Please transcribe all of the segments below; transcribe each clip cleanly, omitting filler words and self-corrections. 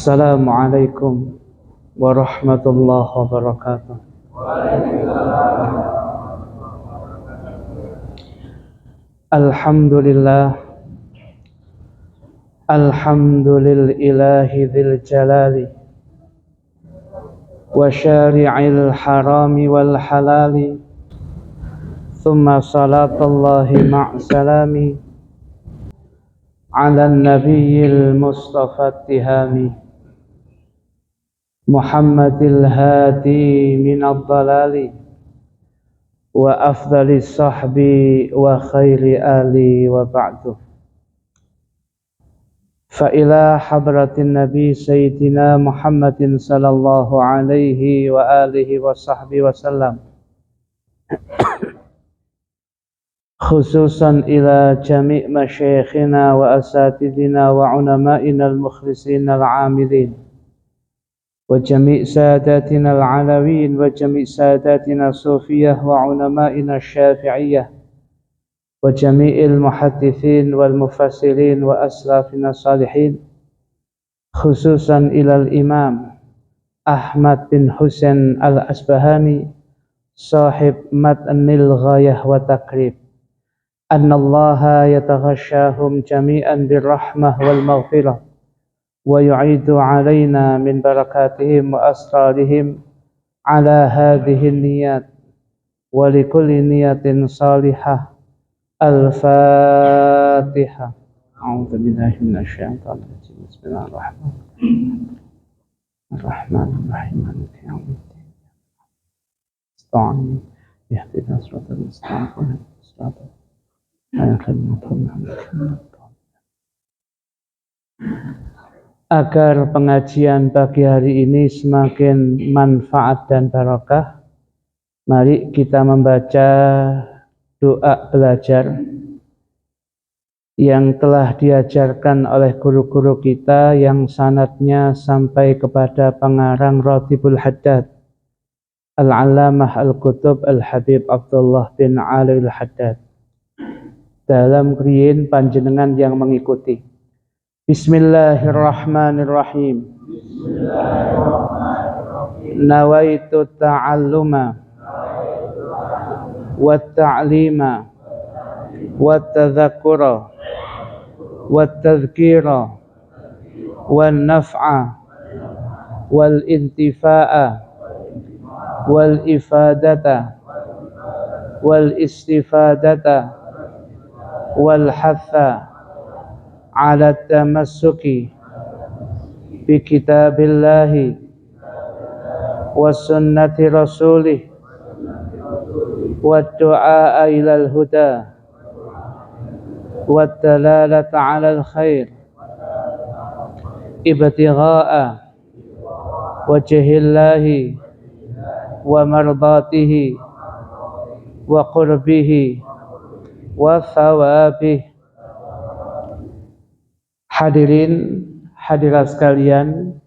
Assalamualaikum warahmatullahi wabarakatuh. Alhamdulillah, alhamdulillahi dzil jalali wa syari'il harami wal halali, thumma salatullahi ma'salami ala nabiyil mustafa tihami Muhammadil hadi minad dalali wa afdalis sahbi wa khairi ali wa ba'du. Fa ila hadratin nabi sayyidina Muhammadin sallallahu alaihi wa alihi wa sahbihi wa sallam, khususan ila jami' masyayikhina wa asatidina wa ulama'ina al-mukhlisin al-amilin wa jami' sadatina al-alawin wa jami' sadatina sufiyah wa ulama'ina syafi'iyah wa jami'il muhaddithin wal mufassirin wa aslafina salihin, khususan ila al-imam Ahmad bin Husain al-Asbahani sahib matnil ghayah wa takrib, annallaha yataghashahum jami'an birrahmah wal maghfirah wa yu'idu alaina min barakatihim wa asrarihim ala hadhihi niyat wa likulli niyatin salihah. Al-Fatihah. A'udzu billahi minasyaitonir rajim. Bismillahirrahmanirrahim. Ar-Rahmanir-Rahim. Maliki yaumiddin. Astagfirullah. Ihdinas siratal mustaqim. Siratal agar pengajian pagi hari ini semakin manfaat dan barakah, mari kita membaca doa belajar yang telah diajarkan oleh guru-guru kita yang sanadnya sampai kepada pengarang Ratibul Haddad Al-Allamah Al-Qutub Al-Habib Abdullah bin Ali Al-Haddad. Dalam kriyin panjenengan yang mengikuti. Bismillahirrahmanirrahim. Nawaitu ta'alluma wat-ta'lima wat-tadhakkura wat-tadhkira wan-naf'a wal-intifa'a wal-ifadata wal-istifadata wal-hatha ala tamassuki bi kitabillahi wa sunnati rasulih wa du'a ilal huda wa dalalata 'alal khair ibtigha'a wajhillahi wa mardatihi wa qurbihi wa thawabih. Hadirin hadirat sekalian,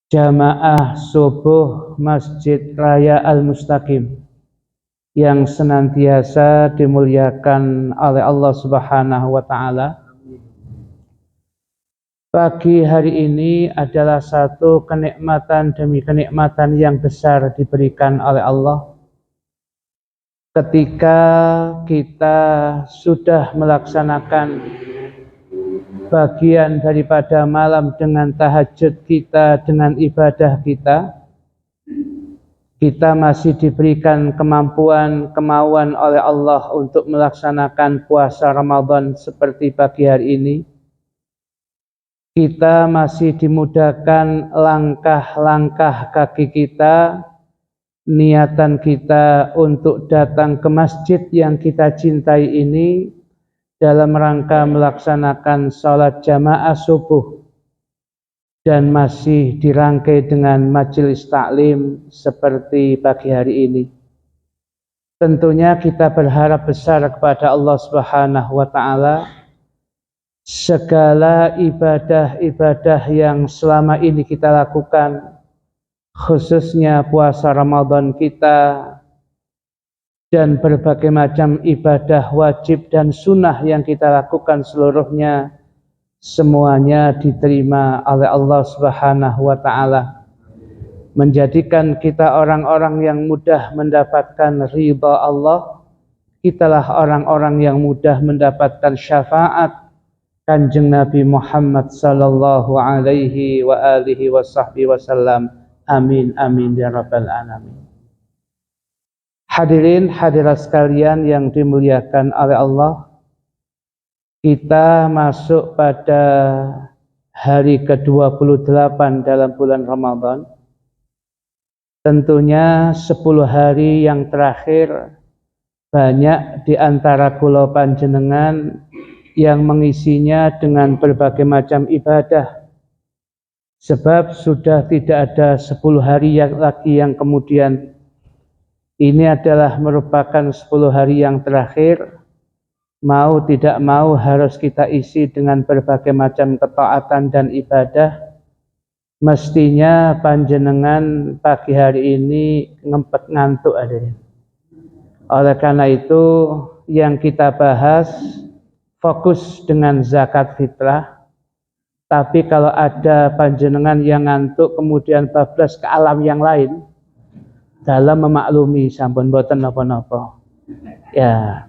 jamaah subuh Masjid Raya Al-Mustaqim yang senantiasa dimuliakan oleh Allah Subhanahu wa taala. Pagi hari ini adalah satu kenikmatan demi kenikmatan yang besar diberikan oleh Allah ketika kita sudah melaksanakan bagian daripada malam dengan tahajud kita, dengan ibadah kita masih diberikan kemauan oleh Allah untuk melaksanakan puasa Ramadan seperti pagi hari ini. Kita masih dimudahkan langkah-langkah kaki kita, niatan kita untuk datang ke masjid yang kita cintai ini dalam rangka melaksanakan sholat jamaah subuh, dan masih dirangkai dengan majelis taklim seperti pagi hari ini. Tentunya kita berharap besar kepada Allah Subhanahu wa taala, segala ibadah-ibadah yang selama ini kita lakukan, khususnya puasa Ramadan kita dan berbagai macam ibadah wajib dan sunnah yang kita lakukan seluruhnya, semuanya diterima oleh Allah Subhanahu wa taala, menjadikan kita orang-orang yang mudah mendapatkan ridha Allah. Kitalah orang-orang yang mudah mendapatkan syafaat Kanjeng Nabi Muhammad sallallahu alaihi wa alihi wa sahbihi wasallam. Amin amin ya rabbal alamin. Hadirin hadirat sekalian yang dimuliakan oleh Allah, kita masuk pada hari ke-28 dalam bulan Ramadan. Tentunya 10 hari yang terakhir banyak di antara kula panjenengan yang mengisinya dengan berbagai macam ibadah. Sebab sudah tidak ada 10 hari lagi yang kemudian. Ini adalah merupakan 10 hari yang terakhir. Mau tidak mau harus kita isi dengan berbagai macam ketaatan dan ibadah. Mestinya panjenengan pagi hari ini ngempet ngantuk adanya. Oleh karena itu yang kita bahas fokus dengan zakat fitrah. Tapi kalau ada panjenengan yang ngantuk kemudian bablas ke alam yang lain, dalam memaklumi sampun boten napa-napa. Ya.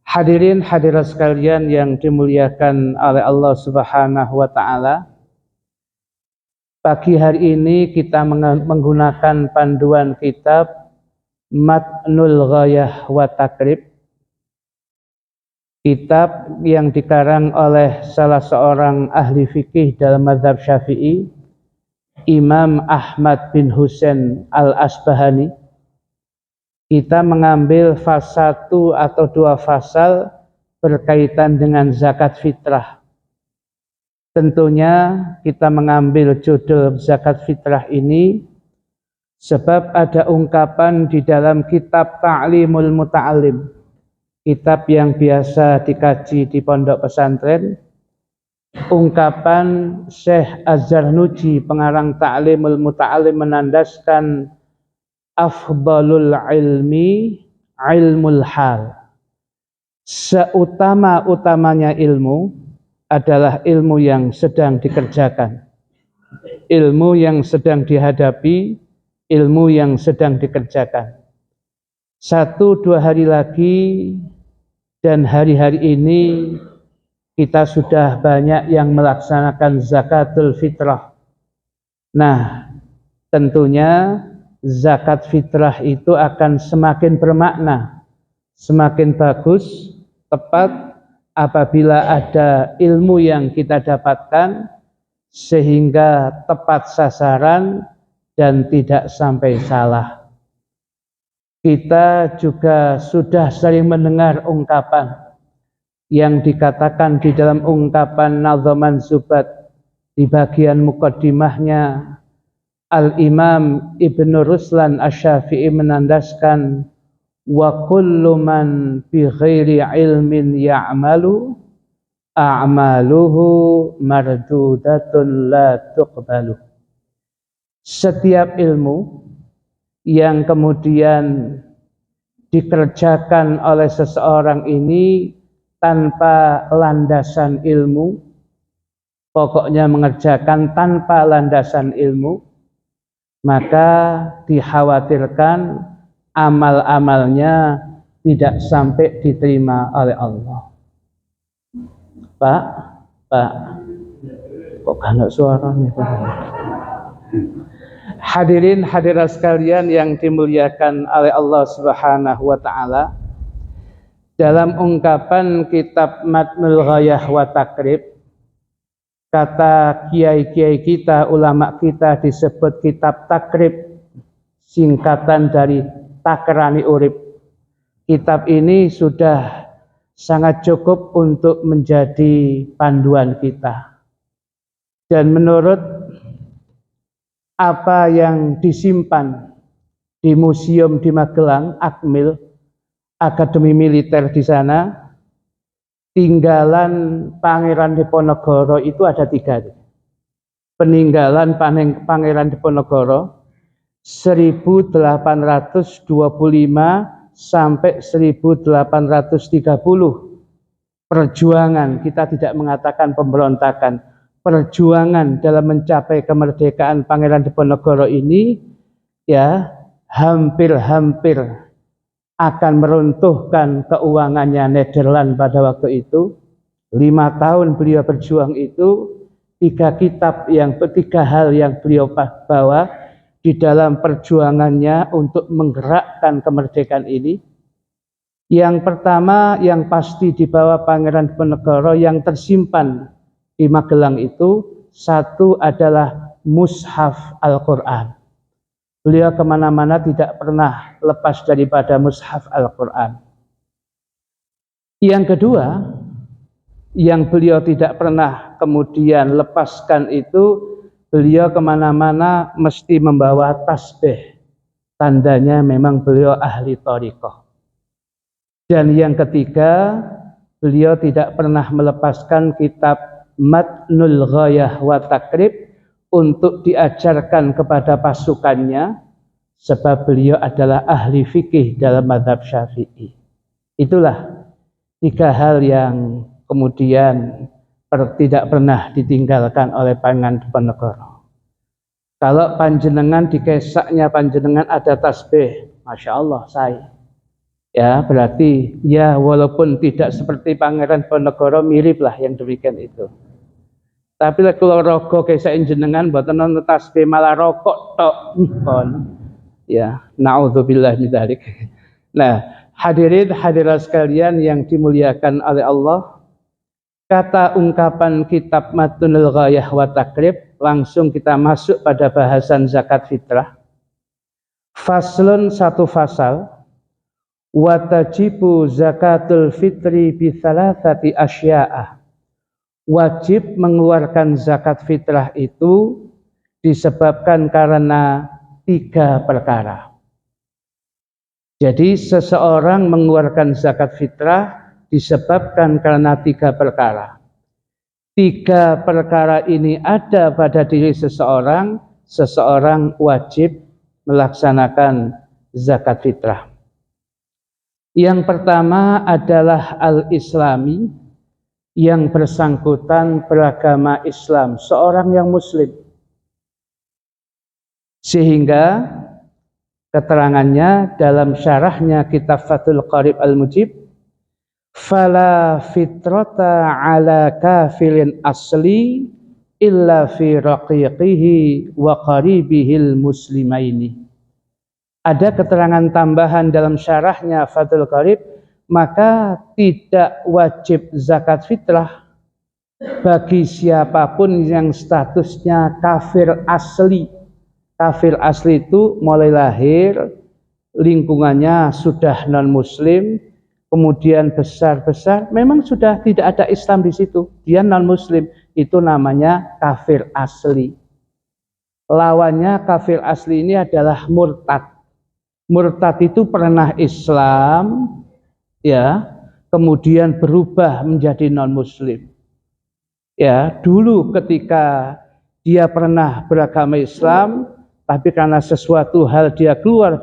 Hadirin hadirat sekalian yang dimuliakan oleh Allah Subhanahu wa taala. Pagi hari ini kita menggunakan panduan kitab Matnul Ghayah wa Takrib, kitab yang dikarang oleh salah seorang ahli fikih dalam mazhab Syafi'i, Imam Ahmad bin Husain Al-Asbahani. Kita mengambil fasal 1 atau 2 fasal berkaitan dengan zakat fitrah. Tentunya kita mengambil judul zakat fitrah ini sebab ada ungkapan di dalam kitab Ta'limul Muta'allim, kitab yang biasa dikaji di pondok pesantren. Ungkapan Syekh Az-Zarnuji, pengarang Ta'limul Muta'allim, menandaskan afdalul ilmi ilmul hal. Seutama-utamanya ilmu adalah ilmu yang sedang dikerjakan, ilmu yang sedang dihadapi, ilmu yang sedang dikerjakan. 1-2 hari lagi dan hari-hari ini kita sudah banyak yang melaksanakan zakatul fitrah. Nah, tentunya zakat fitrah itu akan semakin bermakna, semakin bagus, tepat apabila ada ilmu yang kita dapatkan sehingga tepat sasaran dan tidak sampai salah. Kita juga sudah sering mendengar ungkapan yang dikatakan di dalam ungkapan Nadhaman Zubat di bagian mukaddimahnya. Al-Imam Ibnu Ruslan Asy-Syafi'i menandaskan wa kullu man bi ghairi ilmin ya'malu a'maluhu mardudatun la tuqbalu. Setiap ilmu yang kemudian dikerjakan oleh seseorang ini tanpa landasan ilmu, pokoknya mengerjakan tanpa landasan ilmu, maka dikhawatirkan amal-amalnya tidak sampai diterima oleh Allah. Pak, kok gak suara nih? Hadirin hadirat sekalian yang dimuliakan oleh Allah Subhanahu wa taala, dalam ungkapan kitab Matnul Ghayah wa Takrib, kata kiai-kiai kita, ulama kita, disebut kitab takrib, singkatan dari takrani urip. Kitab ini sudah sangat cukup untuk menjadi panduan kita. Dan menurut apa yang disimpan di museum di Magelang, Akmil, Akademi Militer di sana, tinggalan Pangeran Diponegoro itu ada 3. Peninggalan Pangeran Diponegoro 1825 sampai 1830. perjuangan, kita tidak mengatakan pemberontakan, perjuangan dalam mencapai kemerdekaan Pangeran Diponegoro ini ya hampir-hampir akan meruntuhkan keuangannya Nederland pada waktu itu. 5 tahun beliau berjuang itu, 3 hal yang beliau bawa di dalam perjuangannya untuk menggerakkan kemerdekaan ini. Yang pertama yang pasti dibawa Pangeran Diponegoro yang tersimpan di Magelang itu, satu adalah mushaf Al-Quran. Beliau kemana-mana tidak pernah lepas daripada mushaf Al-Quran. Yang kedua, yang beliau tidak pernah kemudian lepaskan itu, beliau kemana-mana mesti membawa tasbih. Tandanya memang beliau ahli thariqah. Dan yang ketiga, beliau tidak pernah melepaskan kitab Matnul Ghayah wa Takrib untuk diajarkan kepada pasukannya, sebab beliau adalah ahli fikih dalam mazhab Syafi'i. Itulah 3 hal yang kemudian tidak pernah ditinggalkan oleh Pangeran Diponegoro. Kalau panjenengan di kesaknya panjenengan ada tasbih, Masya Allah saya. Ya berarti ya walaupun tidak seperti Pangeran Diponegoro, miriplah yang demikian itu. Tapi kalau rokok kayak jenengan mboten nonton tasbih malah rokok tok kon. Ya, naudzubillah min dzalik. Nah, hadirin hadirat sekalian yang dimuliakan oleh Allah, kata ungkapan kitab Matnul Ghayah wa Takrib, langsung kita masuk pada bahasan zakat fitrah. Faslun, satu fasal. Wa tajibu zakatul fitri bi thalathati asya'ah. Wajib mengeluarkan zakat fitrah itu disebabkan karena 3 perkara. Jadi seseorang mengeluarkan zakat fitrah disebabkan karena 3 perkara. 3 perkara ini ada pada diri seseorang, seseorang wajib melaksanakan zakat fitrah. Yang pertama adalah al-islami, yang bersangkutan beragama Islam, seorang yang muslim. Sehingga keterangannya dalam syarahnya kitab Fathul Qarib Al-Mujib, fala fitrata ala kafirin asli illa fi raqiqihi wa qaribihil muslimaini. Ada keterangan tambahan dalam syarahnya Fathul Qarib, maka tidak wajib zakat fitrah bagi siapapun yang statusnya kafir asli. Kafir asli itu mulai lahir, lingkungannya sudah non-muslim, kemudian besar-besar, memang sudah tidak ada Islam di situ, dia non-muslim, itu namanya kafir asli. Lawannya kafir asli ini adalah murtad. Murtad itu pernah Islam, ya, kemudian berubah menjadi non-muslim. Ya, dulu ketika dia pernah beragama Islam, tapi karena sesuatu hal dia keluar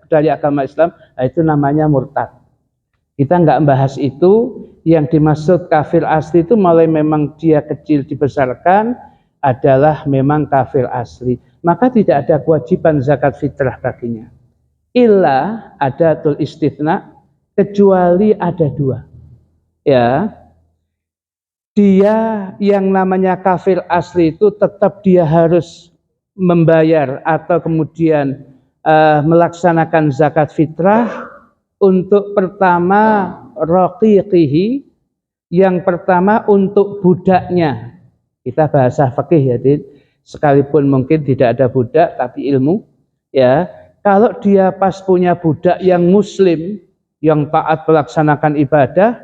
dari agama Islam, itu namanya murtad. Kita nggak membahas itu. Yang dimaksud kafir asli itu mulai memang dia kecil dibesarkan adalah memang kafir asli. Maka tidak ada kewajiban zakat fitrah baginya. Illa ada tul istithna, kecuali ada 2. Ya, dia yang namanya kafir asli itu tetap dia harus membayar atau kemudian melaksanakan zakat fitrah untuk pertama raqiqihi, yang pertama untuk budaknya. Kita bahasa fikih ya, sekalipun mungkin tidak ada budak tapi ilmu ya. Kalau dia pas punya budak yang muslim, yang taat melaksanakan ibadah,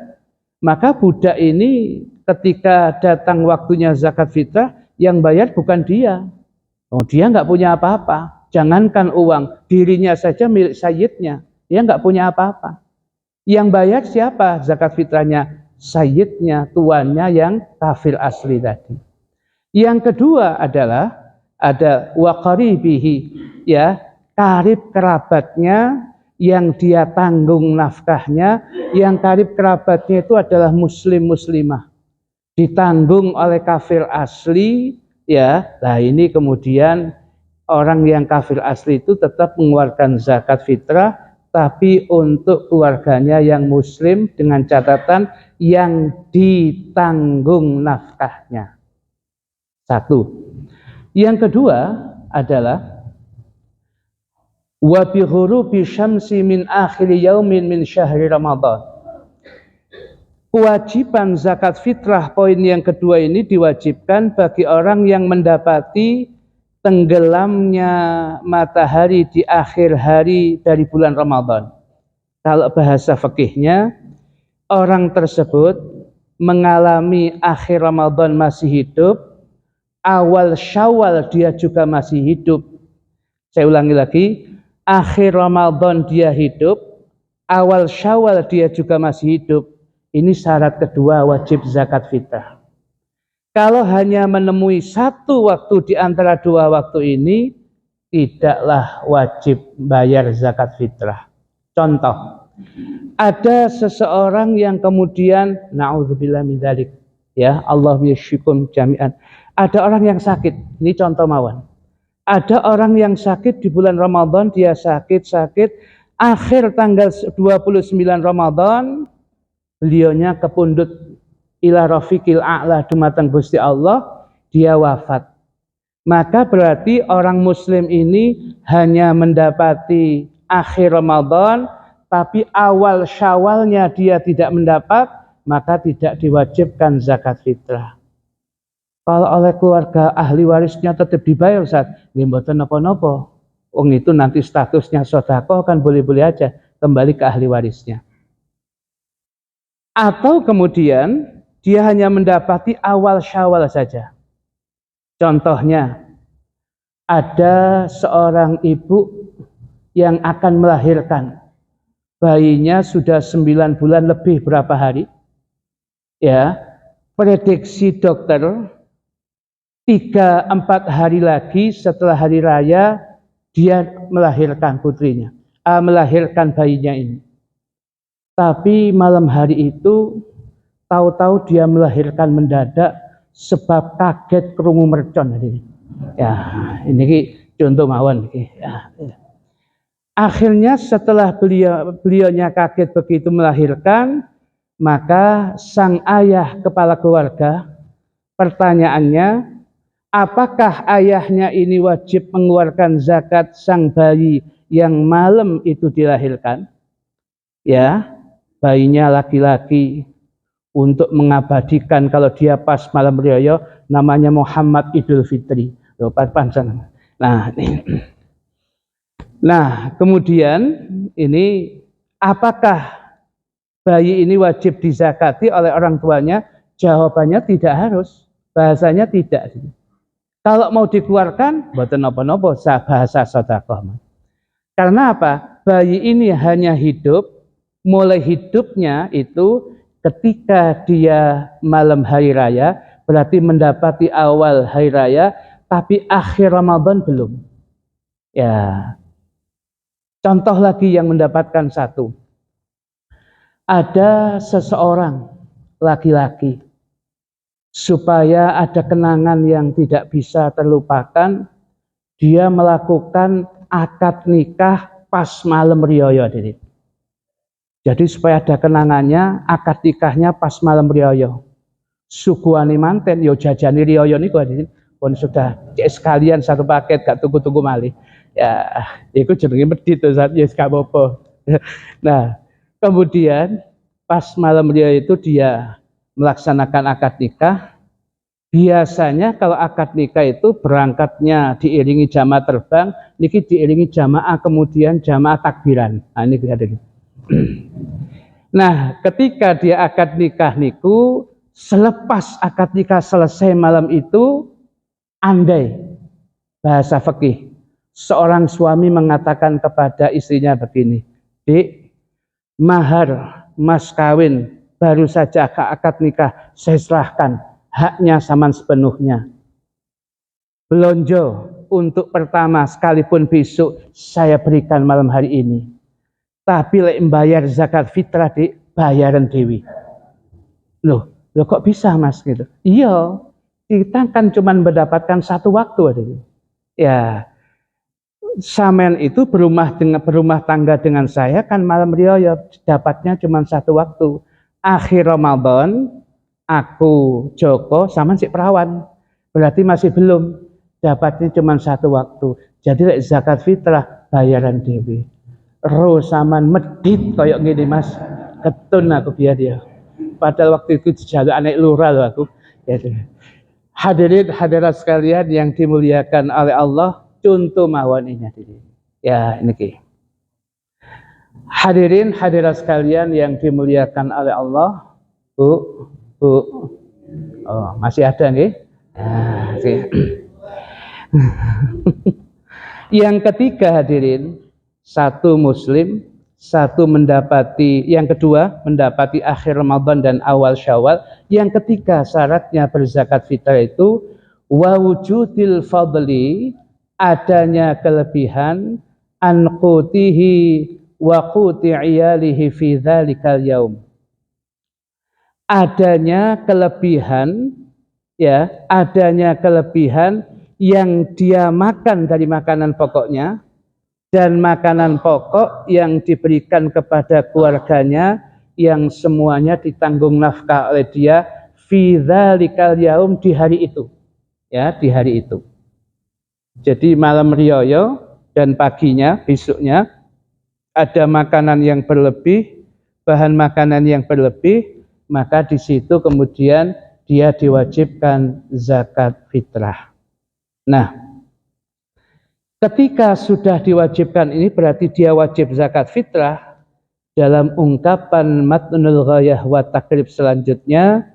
maka budak ini ketika datang waktunya zakat fitrah, yang bayar bukan dia. Oh, dia nggak punya apa-apa. Jangankan uang, dirinya saja milik sayyidnya, dia nggak punya apa-apa. Yang bayar siapa zakat fitrahnya? Sayyidnya, tuannya yang kafir asli tadi. Yang kedua adalah ada wa qaribihi, ya, karib kerabatnya yang dia tanggung nafkahnya, yang karib kerabatnya itu adalah muslim muslimah, ditanggung oleh kafir asli, ya. Nah ini kemudian orang yang kafir asli itu tetap mengeluarkan zakat fitrah, tapi untuk keluarganya yang muslim dengan catatan yang ditanggung nafkahnya. Satu. Yang kedua adalah wa bi ghurubi syamsi min akhir yaumin min syahri Ramadan. Kewajiban zakat fitrah poin yang kedua ini diwajibkan bagi orang yang mendapati tenggelamnya matahari di akhir hari dari bulan Ramadan. Kalau bahasa fikihnya, orang tersebut mengalami akhir Ramadan masih hidup, awal Syawal dia juga masih hidup. Saya ulangi lagi, akhir Ramadan dia hidup, awal Syawal dia juga masih hidup. Ini syarat kedua wajib zakat fitrah. Kalau hanya menemui satu waktu di antara dua waktu ini, tidaklah wajib bayar zakat fitrah. Contoh, ada seseorang yang kemudian, na'udzubillah min dzalik, ya Allah yashikum jami'an. Ada orang yang sakit, ini contoh mawon. Ada orang yang sakit di bulan Ramadan, dia sakit, akhir tanggal 29 Ramadan, beliaunya kepundut ila rafiqil a'la dumateng Gusti Allah, dia wafat. Maka berarti orang muslim ini hanya mendapati akhir Ramadan, tapi awal Syawalnya dia tidak mendapat, maka tidak diwajibkan zakat fitrah. Kalau oleh keluarga ahli warisnya tetap dibayar, Ustaz, nggih mboten napa-napa. Wong itu nanti statusnya sedekah kan boleh-boleh aja, kembali ke ahli warisnya. Atau kemudian dia hanya mendapati awal Syawal saja. Contohnya, ada seorang ibu yang akan melahirkan. Bayinya sudah 9 bulan lebih berapa hari. Ya, prediksi dokter 3-4 hari lagi setelah hari raya dia melahirkan putrinya, melahirkan bayinya ini. Tapi malam hari itu tahu-tahu dia melahirkan mendadak sebab kaget krungu mercon. Ya, ini contoh mawon. Ya. Akhirnya setelah beliaunya kaget begitu melahirkan, maka sang ayah kepala keluarga, pertanyaannya, apakah ayahnya ini wajib mengeluarkan zakat sang bayi yang malam itu dilahirkan? Ya. Bayinya laki-laki, untuk mengabadikan kalau dia pas malam raya namanya Muhammad Idul Fitri. Nah, kemudian ini apakah bayi ini wajib dizakati oleh orang tuanya? Jawabannya tidak harus, bahasanya tidak. Kalau mau dikeluarkan, mboten napa-napa bahasa sedekah. Karena apa? Bayi ini hanya hidup, mulai hidupnya itu ketika dia malam hari raya, berarti mendapati awal hari raya, tapi akhir Ramadan belum. Ya, contoh lagi yang mendapatkan satu. Ada seseorang laki-laki, supaya ada kenangan yang tidak bisa terlupakan, dia melakukan akad nikah pas malam riyaya. Jadi supaya ada kenangannya, akad nikahnya pas malam riyaya. Suguhane manten yo jajani riyaya niku pun sudah sekalian satu paket, gak tunggu-tunggu malih. Ya, itu jenenge medhit to Ustaz, ya gak apa-apa. Nah, kemudian pas malam riyaya itu dia melaksanakan akad nikah. Biasanya kalau akad nikah itu berangkatnya diiringi jamaah terbang, niki diiringi jamaah kemudian jamaah takbiran. Nah, ini ada. Nah, ketika dia akad nikah niku, selepas akad nikah selesai malam itu, andai bahasa fikih, seorang suami mengatakan kepada istrinya begini, "Dik, mahar mas kawin baru saja akad nikah saya serahkan, haknya sama sepenuhnya. Belonjo untuk pertama sekalipun besok saya berikan malam hari ini. Tapi lek membayar zakat fitrah di bayaran dewi. Loh kok bisa Mas gitu? Iya, kita kan cuma mendapatkan satu waktu aja. Ya, Samen itu berumah tangga dengan saya kan malam riyaya dapatnya cuma satu waktu. Akhir Ramadan aku Joko sama si perawan. Berarti masih belum dapatnya cuma satu waktu. Jadi zakat fitrah bayaran dewi. Ro saman medit koyok gini Mas. Ketun aku biar dia. Padahal waktu itu dijaluk anak lurah loh aku. Ya, hadirin hadirat sekalian yang dimuliakan oleh Allah, contoh mawon ini hadirin. Ya ini ki. Hadirin hadirat sekalian yang dimuliakan oleh Allah, Bu. Oh, masih ada nih. Nah, yang ketiga hadirin, satu muslim, satu mendapati, yang kedua mendapati akhir Ramadan dan awal Syawal, yang ketiga syaratnya berzakat fitrah itu wa wujudil fadli, adanya kelebihan an qutihi wa quti iyalihi fi dzalikal yaum. Adanya kelebihan, ya, adanya kelebihan yang dia makan dari makanan pokoknya dan makanan pokok yang diberikan kepada keluarganya yang semuanya ditanggung nafkah oleh dia fi dzalikal yaum, di hari itu. Ya, di hari itu. Jadi malam riyaya dan paginya, besoknya ada makanan yang berlebih, bahan makanan yang berlebih, maka di situ kemudian dia diwajibkan zakat fitrah. Nah, ketika sudah diwajibkan ini berarti dia wajib zakat fitrah. Dalam ungkapan matnul ghayah wa takrib selanjutnya,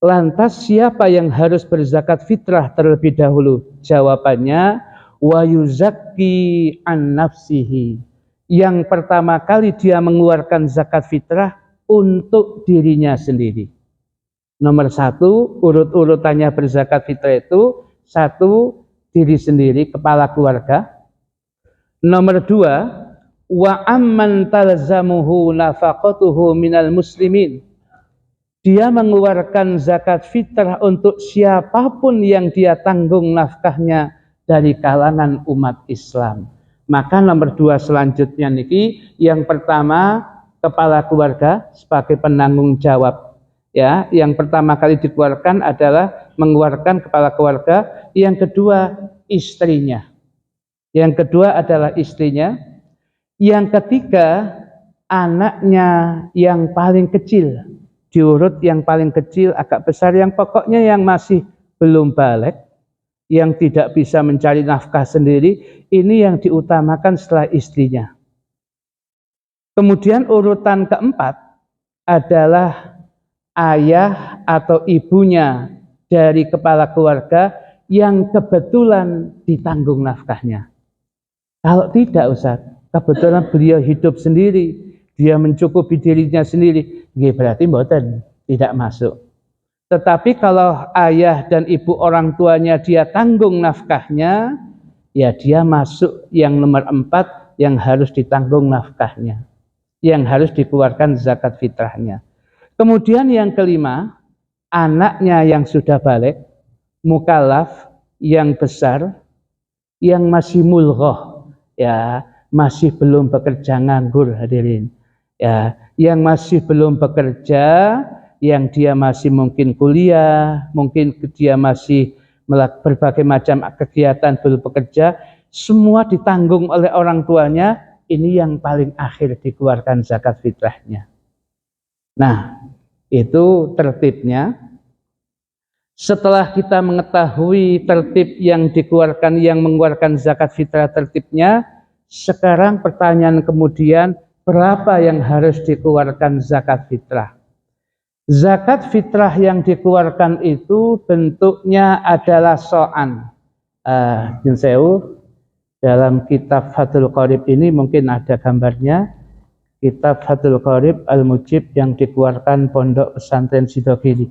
lantas siapa yang harus berzakat fitrah terlebih dahulu? Jawabannya wa yuzakki an nafsihi. Yang pertama kali dia mengeluarkan zakat fitrah untuk dirinya sendiri. Nomor satu, urut-urutannya berzakat fitrah itu, satu, diri sendiri, kepala keluarga. Nomor dua, wa amman talzamuhu nafaqatuhu minal muslimin. Dia mengeluarkan zakat fitrah untuk siapapun yang dia tanggung nafkahnya dari kalangan umat Islam. Maka nomor dua selanjutnya niki, yang pertama kepala keluarga sebagai penanggung jawab. Ya, yang pertama kali dikeluarkan adalah mengeluarkan kepala keluarga, yang kedua istrinya. Yang kedua adalah istrinya. Yang ketiga anaknya yang paling kecil. Diurut yang paling kecil agak besar, yang pokoknya yang masih belum balik, yang tidak bisa mencari nafkah sendiri, ini yang diutamakan setelah istrinya. Kemudian urutan keempat adalah ayah atau ibunya dari kepala keluarga yang kebetulan ditanggung nafkahnya. Kalau tidak Ustaz, kebetulan beliau hidup sendiri, dia mencukupi dirinya sendiri, berarti mboten, tidak masuk. Tetapi kalau ayah dan ibu orang tuanya dia tanggung nafkahnya, ya dia masuk yang nomor 4, yang harus ditanggung nafkahnya, yang harus dikeluarkan zakat fitrahnya. Kemudian yang kelima, anaknya yang sudah balik, mukallaf, yang besar, yang masih mulghah, ya masih belum bekerja, nganggur hadirin. Ya, yang masih belum bekerja, yang dia masih mungkin kuliah, mungkin dia masih berbagai macam kegiatan belum bekerja, semua ditanggung oleh orang tuanya, ini yang paling akhir dikeluarkan zakat fitrahnya. Nah, itu tertibnya. Setelah kita mengetahui tertib yang dikeluarkan, yang mengeluarkan zakat fitrah tertibnya, sekarang pertanyaan kemudian, berapa yang harus dikeluarkan zakat fitrah? Zakat fitrah yang dikeluarkan itu bentuknya adalah so'an. Dalam kitab Fathul Qorib ini mungkin ada gambarnya. Kitab Fathul Qorib Al-Mujib yang dikeluarkan Pondok Pesantren Sidogiri.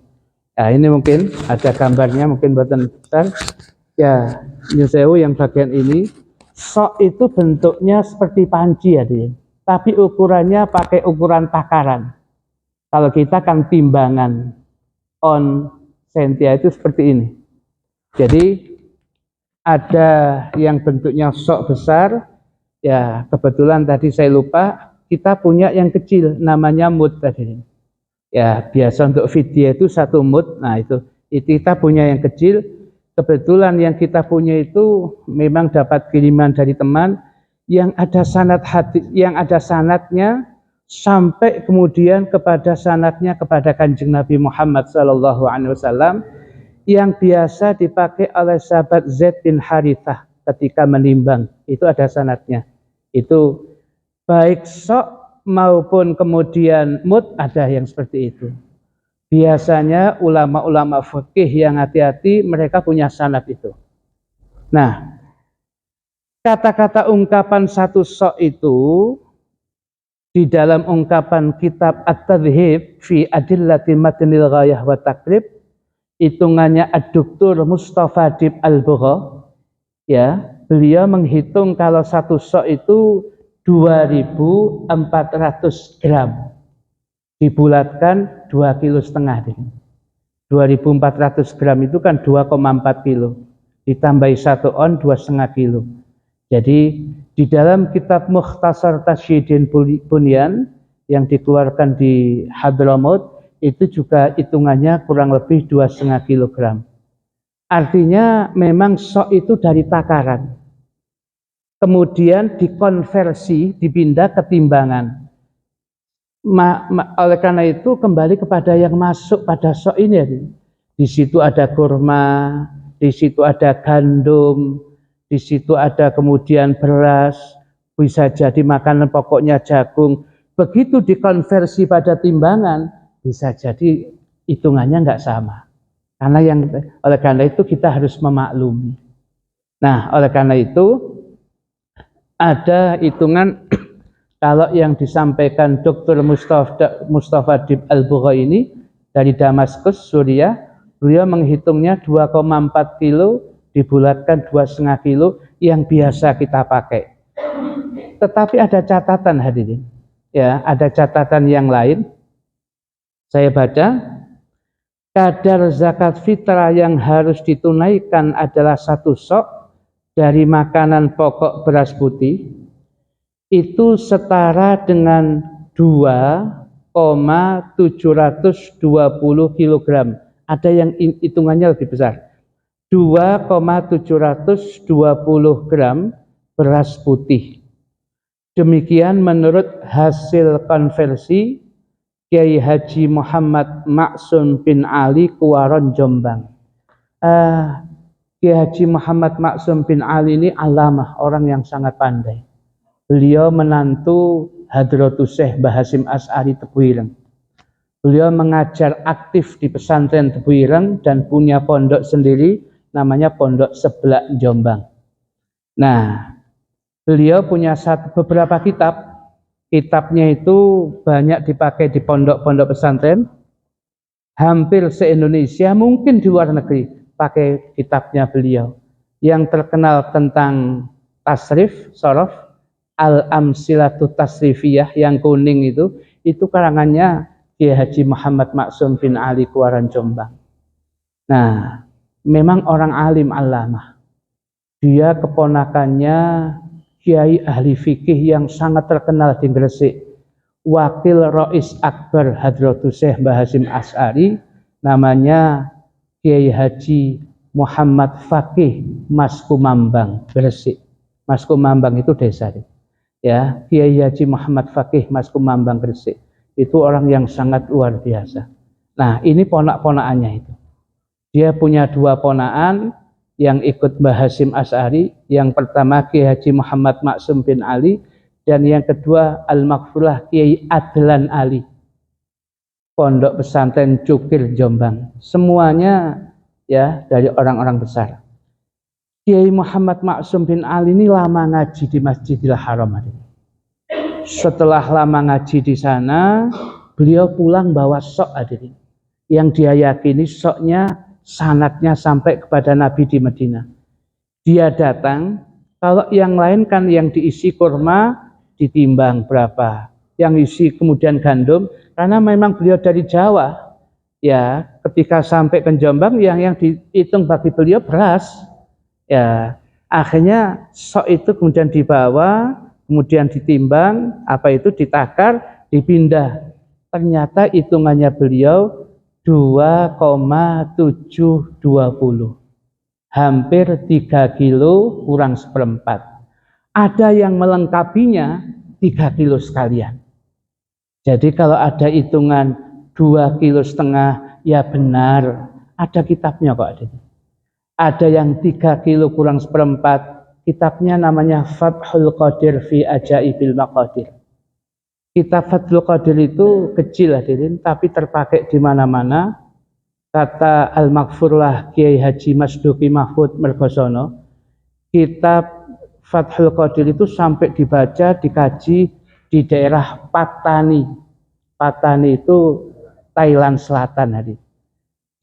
Nah, ini mungkin ada gambarnya, mungkin buatan besar. Ya, yang bagian ini, sok itu bentuknya seperti panci ya, dia. tapi ukurannya pakai ukuran takaran. Kalau kita kan timbangan on sentia itu seperti ini. Jadi ada yang bentuknya sok besar, ya kebetulan tadi saya lupa, kita punya yang kecil namanya mud tadi. Ya biasa untuk vidya itu 1 mud, nah itu kita punya yang kecil. Kebetulan yang kita punya itu memang dapat kiriman dari teman yang ada sanad hadis, yang ada sanadnya sampai kemudian kepada sanadnya kepada Kanjeng Nabi Muhammad SAW, yang biasa dipakai oleh sahabat Zaid bin Harithah ketika menimbang. Itu ada sanadnya. Itu baik sok maupun kemudian mud ada yang seperti itu. Biasanya ulama-ulama fikih yang hati-hati mereka punya sanad itu. Nah, kata-kata ungkapan 1 sok itu di dalam ungkapan kitab At-Tadhhib fi Adillati Matnil Ghayah wa Taqrib, hitungannya Ad-Doktor Mustafa Dib Al-Bugha, ya, beliau menghitung kalau 1 sok itu 2.400 gram, dibulatkan 2,5 kilo. 2.400 gram itu kan 2,4 kilo, ditambahi 1 on 2,5 kilo. Jadi di dalam kitab Mukhtasar Tasydin Bunyan yang dikeluarkan di Hadramaut itu juga hitungannya kurang lebih 2,5 kilogram. Artinya memang sok itu dari takaran, kemudian dikonversi, dipindah ke timbangan. Oleh karena itu kembali kepada yang masuk pada sok ini. Di situ ada kurma, di situ ada gandum, di situ ada kemudian beras, bisa jadi makanan pokoknya jagung. Begitu dikonversi pada timbangan, bisa jadi hitungannya nggak sama. Oleh karena itu kita harus memaklumi. Nah, oleh karena itu ada hitungan kalau yang disampaikan Dr. Mustafa Dib Al-Bugha ini dari Damaskus, Suriah, beliau menghitungnya 2,4 kilo dibulatkan 2,5 kilo yang biasa kita pakai. Tetapi ada catatan hadirin. Ya, ada catatan yang lain. Saya baca, kadar zakat fitrah yang harus ditunaikan adalah 1 sok dari makanan pokok beras putih, itu setara dengan 2,720 kg. Ada yang hitungannya lebih besar. 2,720 gram beras putih. Demikian menurut hasil konversi Kiai Haji Muhammad Maksum bin Ali Kuwaron Jombang. Kiai Haji Muhammad Maksum bin Ali ini alamah, orang yang sangat pandai. Beliau menantu Hadratus Syekh Mbah Hasyim Asy'ari Tebuireng. Beliau mengajar aktif di pesantren Tebuireng dan punya pondok sendiri namanya Pondok Seblak Jombang. Nah, beliau punya beberapa kitab. Kitabnya itu banyak dipakai di pondok-pondok pesantren. Hampir se-Indonesia, mungkin di luar negeri, pakai kitabnya beliau. Yang terkenal tentang tasrif, sorof, Al-Amsilatu Tasrifiyah yang kuning itu karangannya Kiai Haji Muhammad Maksum bin Ali Kuwaran Jombang. Nah, memang orang alim alamah. Dia keponakannya Kiai ahli fikih yang sangat terkenal di Gresik, Wakil Rais Akbar Hadratus Syekh Mbah Hasyim Asy'ari, namanya Kiai Haji Muhammad Fakih Mas Kumambang, Gresik. Mas Kumambang itu desa. Ya, Kiai Haji Muhammad Fakih Mas Kumambang, Gresik. Itu orang yang sangat luar biasa. Nah, ini ponak-ponakannya itu. Dia punya 2 ponakan yang ikut Mbah Hasyim Asy'ari. Yang pertama Kiai Haji Muhammad Maksum bin Ali, dan yang kedua Al-Maghfurah Kiai Adlan Ali, Pondok Pesantren Cukir Jombang. Semuanya ya dari orang-orang besar. Kiai Muhammad Maksum bin Ali ini lama ngaji di Masjidil Haram. Setelah lama ngaji di sana, beliau pulang bawa sok hadirin. Yang dia yakini soknya sanadnya sampai kepada Nabi di Madinah. Dia datang, kalau yang lain kan yang diisi kurma, ditimbang berapa, yang isi kemudian gandum, karena memang beliau dari Jawa, ya ketika sampai ke Jombang yang dihitung bagi beliau beras, ya akhirnya sok itu kemudian dibawa, kemudian ditimbang, apa itu ditakar, dipindah, ternyata hitungannya beliau 2,720, hampir 3 kilo kurang seperempat. Ada yang melengkapinya 3 kilo sekalian. Jadi kalau ada hitungan 2,5 kilo, ya benar, ada kitabnya kok. Ada yang 3 kilo kurang seperempat, kitabnya namanya Fathul Qadir fi Ajaibil Maqadir. Kitab Fathul Qadir itu kecil hadirin, tapi terpakai di mana-mana. Kata Al-Maghfurlah Kiai Haji Masduki Mahfud Mergosono, kitab Fathul Qadir itu sampai dibaca, dikaji di daerah Patani. Patani itu Thailand Selatan hari.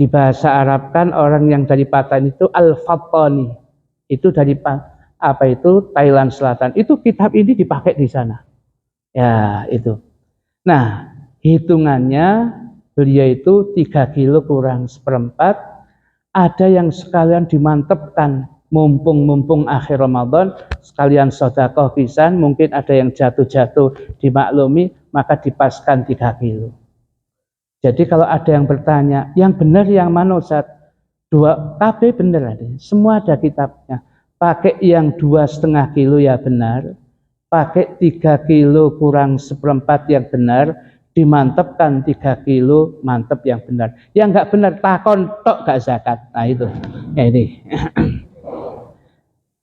Di bahasa Arab kan orang yang dari Patani itu Al-Fattani. Itu dari Thailand Selatan. Itu kitab ini dipakai di sana. Ya, itu. Nah, hitungannya beliau itu 3 kilo kurang seperempat. Ada yang sekalian dimantepkan, mumpung akhir Ramadan, sekalian sedekah pisan, mungkin ada yang jatuh-jatuh dimaklumi, maka dipaskan 3 kilo. Jadi kalau ada yang bertanya, yang benar yang mana Ustaz? 2 KB benar ada, semua ada kitabnya. Pakai yang 2,5 kilo ya benar, pakai 3 kilo kurang seperempat yang benar, dimantepkan 3 kilo mantep yang benar. Yang nggak benar takon tok gak zakat. Nah itu. Ya ini.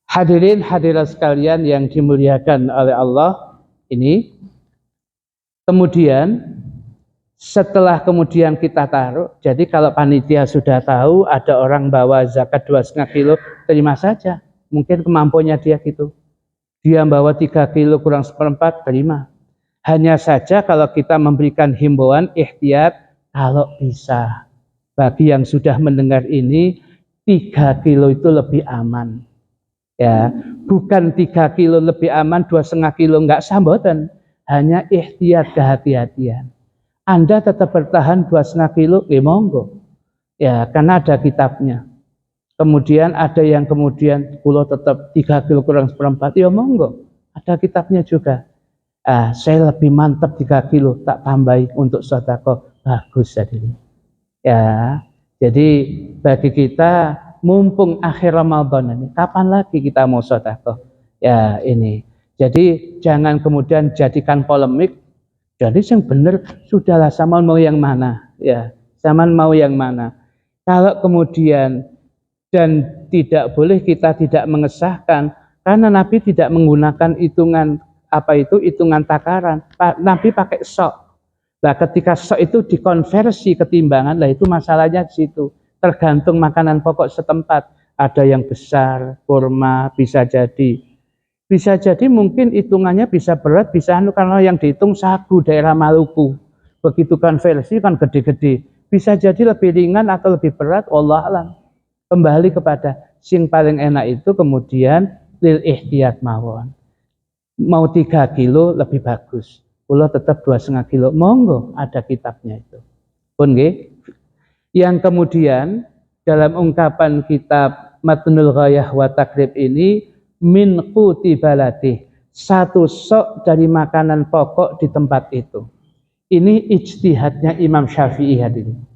Hadirin hadirat sekalian yang dimuliakan oleh Allah, ini kemudian setelah kemudian kita taruh, jadi kalau panitia sudah tahu ada orang bawa zakat 2,5 kilo, terima saja. Mungkin kemampuannya dia gitu. Dia bawa 3 kilo kurang seperempat, terima. Hanya saja kalau kita memberikan himbauan ihtiyat, kalau bisa bagi yang sudah mendengar ini 3 kilo itu lebih aman. Ya, bukan 3 kilo lebih aman, 2,5 kilo enggak samboten, hanya ihtiyat kehati-hatian. Anda tetap bertahan 2,5 kilo, monggo. Ya, karena ada kitabnya. Kemudian ada yang kemudian pulau tetap 3 kilo kurang seperempat, ya monggo. Ada kitabnya juga. Saya lebih mantap 3 kilo, tak tambahi untuk sedekah, bagus jadi. Ya, jadi bagi kita mumpung akhir Ramadan ini, kapan lagi kita mau sedekah? Ya ini. Jadi jangan kemudian jadikan polemik. Jadi yang benar sudahlah, sama mau yang mana? Ya, sama mau yang mana? Kalau kemudian dan tidak boleh kita tidak mengesahkan, karena Nabi tidak menggunakan hitungan hitungan takaran. Nabi pakai sok. Nah, ketika sok itu dikonversi ke timbangan, lah itu masalahnya di situ. Tergantung makanan pokok setempat. Ada yang besar, kurma, bisa jadi. Bisa jadi mungkin hitungannya bisa berat, bisa karena yang dihitung sagu daerah Maluku. Begitu konversi kan gede-gede. Bisa jadi lebih ringan atau lebih berat, Allah alam. Kembali kepada sing paling enak itu kemudian lil ihtiyat mawon. Mau 3 kilo lebih bagus. Kalau tetap 2,5 kilo, monggo ada kitabnya itu. Pun nggih. Yang kemudian dalam ungkapan kitab Matnul Ghayah wa Taqrib ini, min quti baladih, satu sok dari makanan pokok di tempat itu. Ini ijtihadnya Imam Syafi'i hadirin.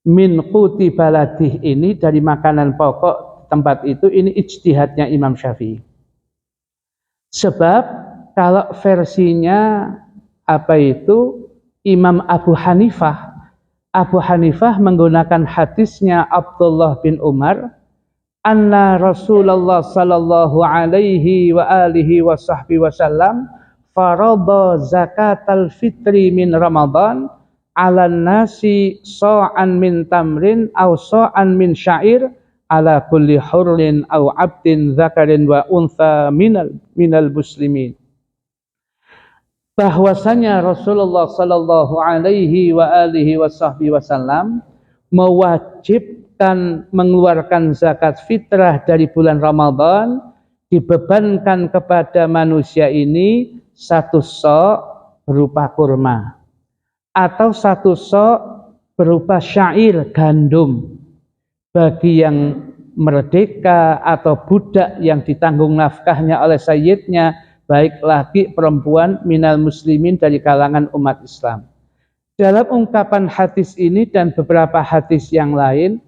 Min quti baladih ini dari makanan pokok tempat itu, ini ijtihadnya Imam Syafi'i. Sebab kalau versinya Imam Abu Hanifah menggunakan hadisnya Abdullah bin Umar, anna Rasulullah sallallahu alaihi wa alihi wa sahbihi wasallam farada zakatal fitri min Ramadan ala nasi sa'an min tamrin aw sa'an min syair ala kulli hurrin aw abdin zakarin wa untha minal muslimin. Bahwasanya Rasulullah sallallahu alaihi wa alihi wasallam mewajibkan mengeluarkan zakat fitrah dari bulan Ramadan, dibebankan kepada manusia ini 1 sok berupa kurma, atau 1 sok berupa syair gandum bagi yang merdeka atau budak yang ditanggung nafkahnya oleh sayyidnya, baik laki perempuan minal muslimin dari kalangan umat Islam. Dalam ungkapan hadis ini dan beberapa hadis yang lain,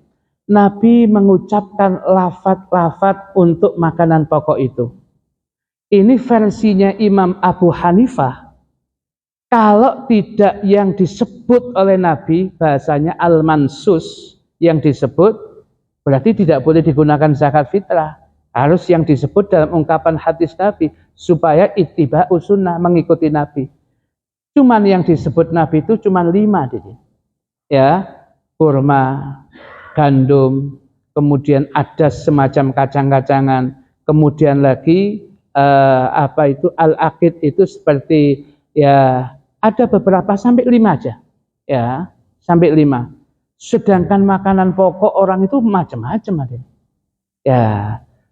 Nabi mengucapkan lafaz-lafaz untuk makanan pokok itu. Ini versinya Imam Abu Hanifah. Kalau tidak yang disebut oleh Nabi, bahasanya al-mansus yang disebut, berarti tidak boleh digunakan zakat fitrah. Harus yang disebut dalam ungkapan hadis Nabi, supaya ittiba'u sunnah, mengikuti Nabi. Cuman yang disebut Nabi itu cuman 5. Ya, kurma, gandum, kemudian ada semacam kacang-kacangan, kemudian lagi al-aqid itu seperti, ya ada beberapa sampai 5 aja, ya sampai 5. Sedangkan makanan pokok orang itu macam-macam ada. Ya,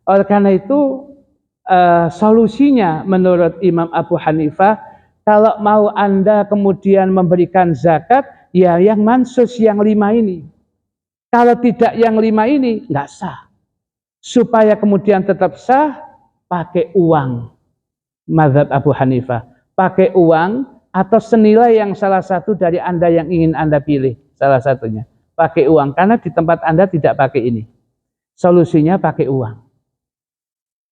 oleh karena itu solusinya menurut Imam Abu Hanifah, kalau mau Anda kemudian memberikan zakat, ya yang mansus yang 5 ini. Kalau tidak yang 5 ini, nggak sah. Supaya kemudian tetap sah, pakai uang. Mazhab Abu Hanifah. Pakai uang atau senilai yang salah satu dari Anda yang ingin Anda pilih. Salah satunya. Pakai uang. Karena di tempat Anda tidak pakai ini. Solusinya pakai uang.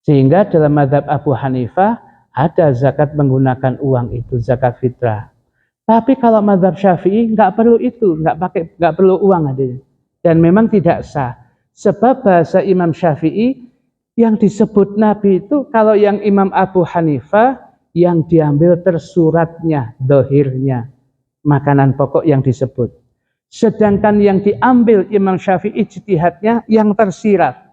Sehingga dalam mazhab Abu Hanifah, ada zakat menggunakan uang itu, zakat fitrah. Tapi kalau mazhab Syafi'i, nggak perlu itu. Nggak perlu uang adanya. Dan memang tidak sah. Sebab bahasa Imam Syafi'i yang disebut Nabi itu, kalau yang Imam Abu Hanifah, yang diambil tersuratnya, dohirnya, makanan pokok yang disebut. Sedangkan yang diambil Imam Syafi'i ijtihadnya yang tersirat.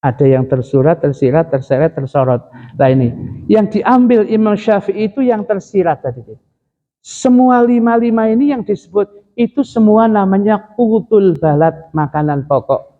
Ada yang tersurat, tersirat, terseret, tersorot. Nah ini, yang diambil Imam Syafi'i itu yang tersirat tadi. Semua 5 ini yang disebut, itu semua namanya qutul balad, makanan pokok.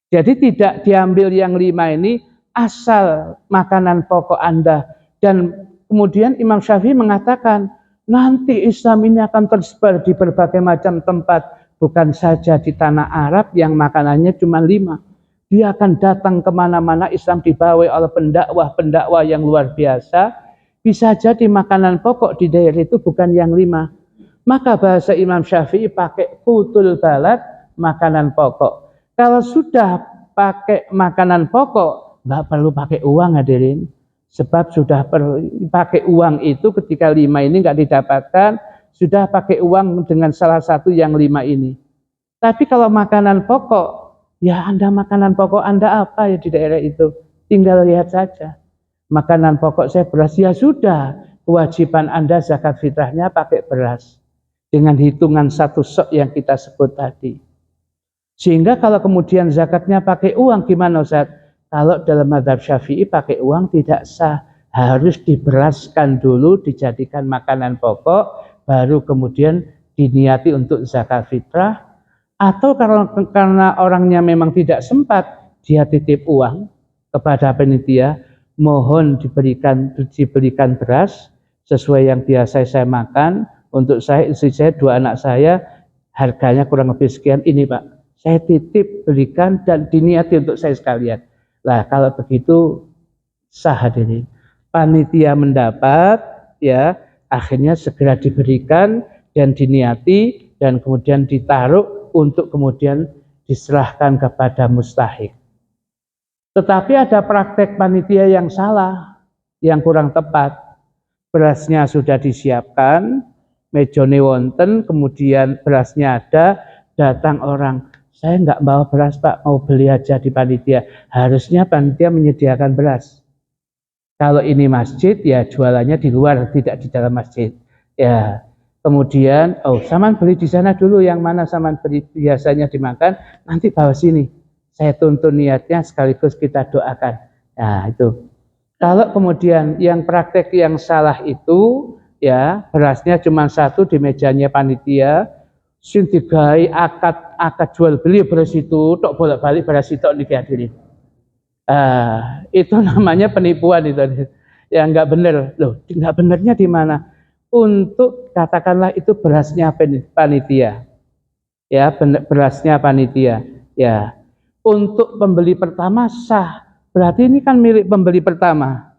Jadi tidak diambil yang 5 ini asal makanan pokok Anda. Dan kemudian Imam Syafi'i mengatakan, nanti Islam ini akan tersebar di berbagai macam tempat. Bukan saja di tanah Arab yang makanannya cuma 5. Dia akan datang kemana-mana, Islam dibawa oleh pendakwah-pendakwah yang luar biasa. Bisa jadi makanan pokok di daerah itu bukan yang 5. Maka bahasa Imam Syafi'i pakai qutul balad, makanan pokok. Kalau sudah pakai makanan pokok, nggak perlu pakai uang hadirin. Sebab sudah pakai uang itu ketika 5 ini nggak didapatkan, sudah pakai uang dengan salah satu yang 5 ini. Tapi kalau makanan pokok, ya Anda makanan pokok Anda apa ya di daerah itu? Tinggal lihat saja. Makanan pokok saya beras, ya sudah. Kewajiban Anda zakat fitrahnya pakai beras. Dengan hitungan 1 sok yang kita sebut tadi. Sehingga kalau kemudian zakatnya pakai uang, gimana Ustaz? Kalau dalam mazhab Syafi'i pakai uang tidak sah. Harus diberaskan dulu, dijadikan makanan pokok, baru kemudian diniati untuk zakat fitrah. Atau karena orangnya memang tidak sempat, dia titip uang kepada panitia, mohon diberikan beras sesuai yang biasa saya makan, untuk saya, istri saya, 2 anak saya, harganya kurang lebih sekian, ini Pak, saya titip berikan dan diniati untuk saya sekalian. Lah kalau begitu sah hadirin. Panitia mendapat, ya akhirnya segera diberikan dan diniati dan kemudian ditaruh untuk kemudian diserahkan kepada mustahik. Tetapi ada praktek panitia yang salah, yang kurang tepat. Berasnya sudah disiapkan, mejone wonten, kemudian berasnya ada, datang orang, saya nggak bawa beras Pak, mau beli aja di panitia. Harusnya panitia menyediakan beras. Kalau ini masjid, ya jualannya di luar, tidak di dalam masjid. Ya, kemudian, saman beli di sana dulu, yang mana saman beli biasanya dimakan, nanti bawa sini. Saya tuntun niatnya sekaligus kita doakan. Nah itu. Kalau kemudian yang praktek yang salah itu, ya berasnya cuma 1 di mejanya panitia, sing digawe akad jual beli beras itu, tok bolak-balik beras itu niki hadirin. Itu namanya penipuan itu. Ya nggak benar. Loh, nggak benernya di mana? Untuk katakanlah itu berasnya panitia. Ya, berasnya panitia. Ya. Untuk pembeli pertama sah. Berarti ini kan milik pembeli pertama.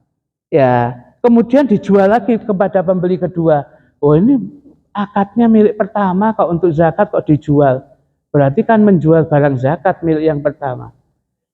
Ya. Kemudian dijual lagi kepada pembeli kedua. Oh, ini akadnya milik pertama kok, untuk zakat kok dijual. Berarti kan menjual barang zakat milik yang pertama.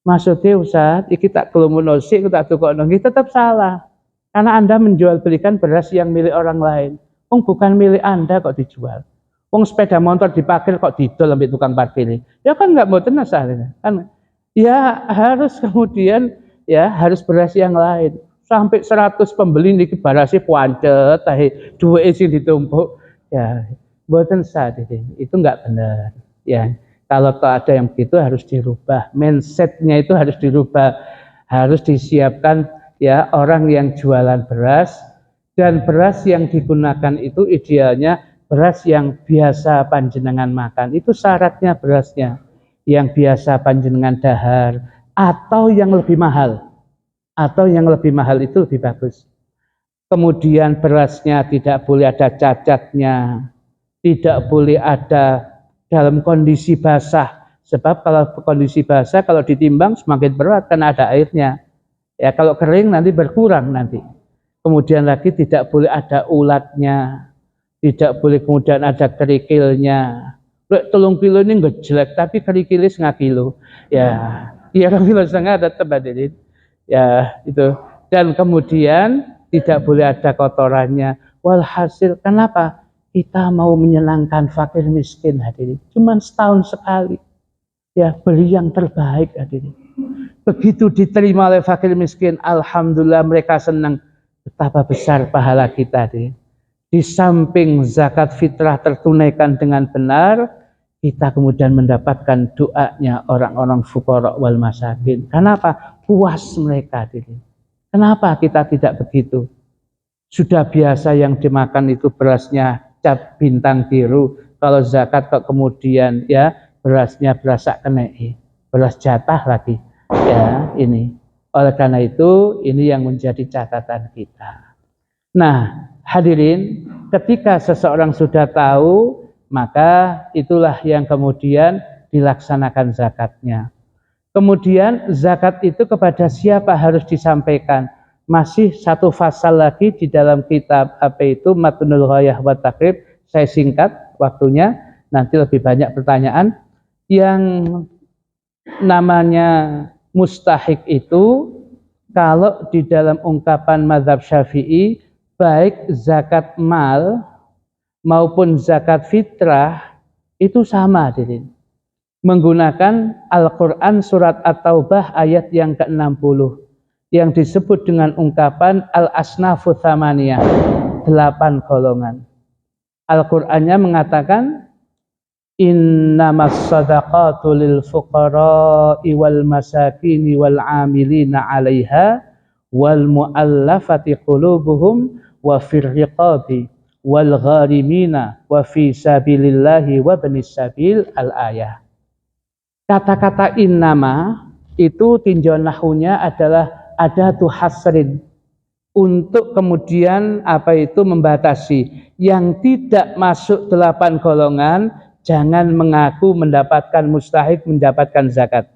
Maksudnya Ustaz, kita kalau munosik kita tukokno tetap salah. Karena Anda menjual belikan beras yang milik orang lain. Bukan milik Anda kok dijual. Sepeda motor diparkir kok didol sampai tukang parkir. Ya kan nggak mau tenang soalnya. Kan ya harus kemudian ya harus beras yang lain. Sampai 100 pembeli niki barasi puancet, dua isi ditumpuk. Ya, mboten saat itu nggak benar. Ya, kalau ada yang begitu harus dirubah. Mindsetnya itu harus dirubah. Harus disiapkan ya orang yang jualan beras, dan beras yang digunakan itu idealnya beras yang biasa panjenengan makan. Itu syaratnya berasnya yang biasa panjenengan dahar, atau yang lebih mahal. Atau yang lebih mahal itu lebih bagus. Kemudian berasnya tidak boleh ada cacatnya, tidak boleh ada dalam kondisi basah. Sebab kalau kondisi basah, kalau ditimbang semakin berat karena ada airnya. Ya kalau kering nanti berkurang nanti. Kemudian lagi tidak boleh ada ulatnya, tidak boleh kemudian ada kerikilnya. Telung kilo ini nggak jelek, tapi kerikilnya 1,5 kilo. Ya, 1,5 kilo tetap ada. Ya itu. Dan kemudian tidak boleh ada kotorannya. Walhasil kenapa? Kita mau menyenangkan fakir miskin hadirin. Cuman setahun sekali. Ya, beli yang terbaik hadirin. Begitu diterima oleh fakir miskin, alhamdulillah mereka senang. Betapa besar pahala kita hadirin. Di samping zakat fitrah tertunaikan dengan benar, kita kemudian mendapatkan doanya orang-orang fuqara wal masakin. Kenapa? Puas mereka hadirin. Kenapa kita tidak begitu? Sudah biasa yang dimakan itu berasnya cap bintang biru. Kalau zakat kok kemudian ya berasnya berasak kenei, beras jatah lagi. Ya ini. Oleh karena itu ini yang menjadi catatan kita. Nah hadirin, ketika seseorang sudah tahu, maka itulah yang kemudian dilaksanakan zakatnya. Kemudian zakat itu kepada siapa harus disampaikan? Masih satu pasal lagi di dalam kitab apa itu Matnul Ghayah wa Taqrib. Saya singkat waktunya, nanti lebih banyak pertanyaan. Yang namanya mustahik itu kalau di dalam ungkapan mazhab Syafi'i, baik zakat mal maupun zakat fitrah itu sama hadirin. Menggunakan Al-Quran surat At-Taubah ayat yang ke-60 yang disebut dengan ungkapan Al-Asnafu Thamaniyah, 8 golongan. Al-Qur'annya mengatakan innamas sadaqatu lil fuqara'i wal masakini wal 'amilina 'alaiha wal mu'allafati qulubuhum wa fir riqabi wal gharimina wa fi sabilillahi wa ibnis sabil al-ayah. Kata-kata innama itu tinjauan nahwunya adalah adatu hasrin, untuk kemudian apa itu membatasi yang tidak masuk 8 golongan jangan mengaku mendapatkan mustahik, mendapatkan zakat,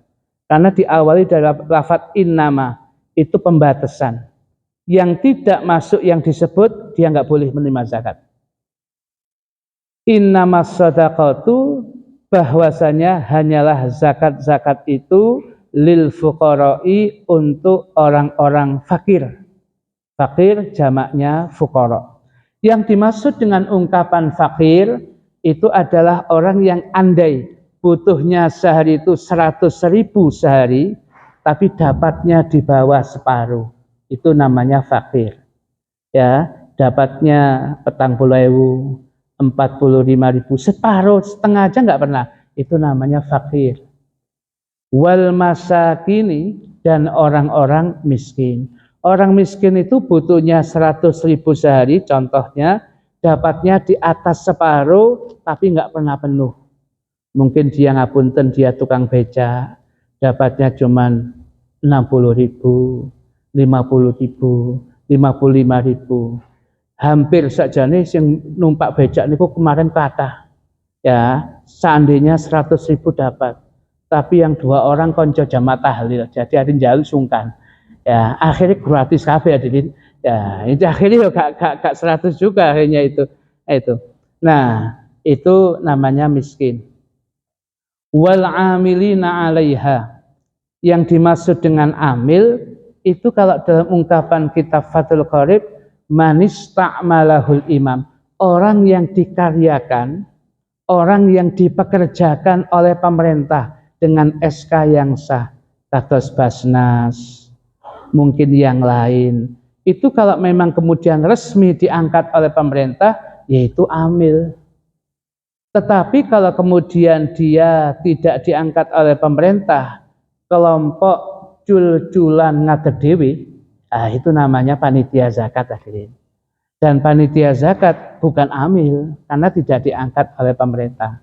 karena diawali dari lafaz innama, itu pembatasan. Yang tidak masuk yang disebut dia nggak boleh menerima zakat. Innamas sadaqatu, bahwasanya hanyalah zakat-zakat itu lil fuqara'i, untuk orang-orang fakir. Fakir jamaknya fuqara. Yang dimaksud dengan ungkapan fakir itu adalah orang yang andai butuhnya sehari itu 100.000 sehari, tapi dapatnya di bawah separuh. Itu namanya fakir. Ya, dapatnya 40.000, 45.000, separuh, setengah aja nggak pernah. Itu namanya fakir. Wal masakini, dan orang-orang miskin. Orang miskin itu butuhnya 100.000 sehari, contohnya dapatnya di atas separuh tapi nggak pernah penuh. Mungkin dia ngapunten, dia tukang beca, dapatnya cuman 60.000, 50.000, 55.000. Hampir sajane sing numpak becak niku kemarin kathah. Ya, seandainya 100.000 dapat. Tapi yang 2 orang konco jamaah tahlil, jadi ada njaluk sungkan. Ya, akhirnya gratis kabeh hadirin. Ya, itu akhirnya gak 100 juga akhirnya itu. Itu. Nah, itu namanya miskin. Wal amilina 'alaiha. Yang dimaksud dengan amil itu kalau dalam ungkapan kitab Fathul Qorib, manista'malahul imam, orang yang dikaryakan, orang yang dipekerjakan oleh pemerintah dengan SK yang sah, kados Basnas, mungkin yang lain. Itu kalau memang kemudian resmi diangkat oleh pemerintah, yaitu amil. Tetapi kalau kemudian dia tidak diangkat oleh pemerintah, kelompok cul-culan ngader dewi, itu namanya panitia zakat hadirin. Dan panitia zakat bukan amil karena tidak diangkat oleh pemerintah.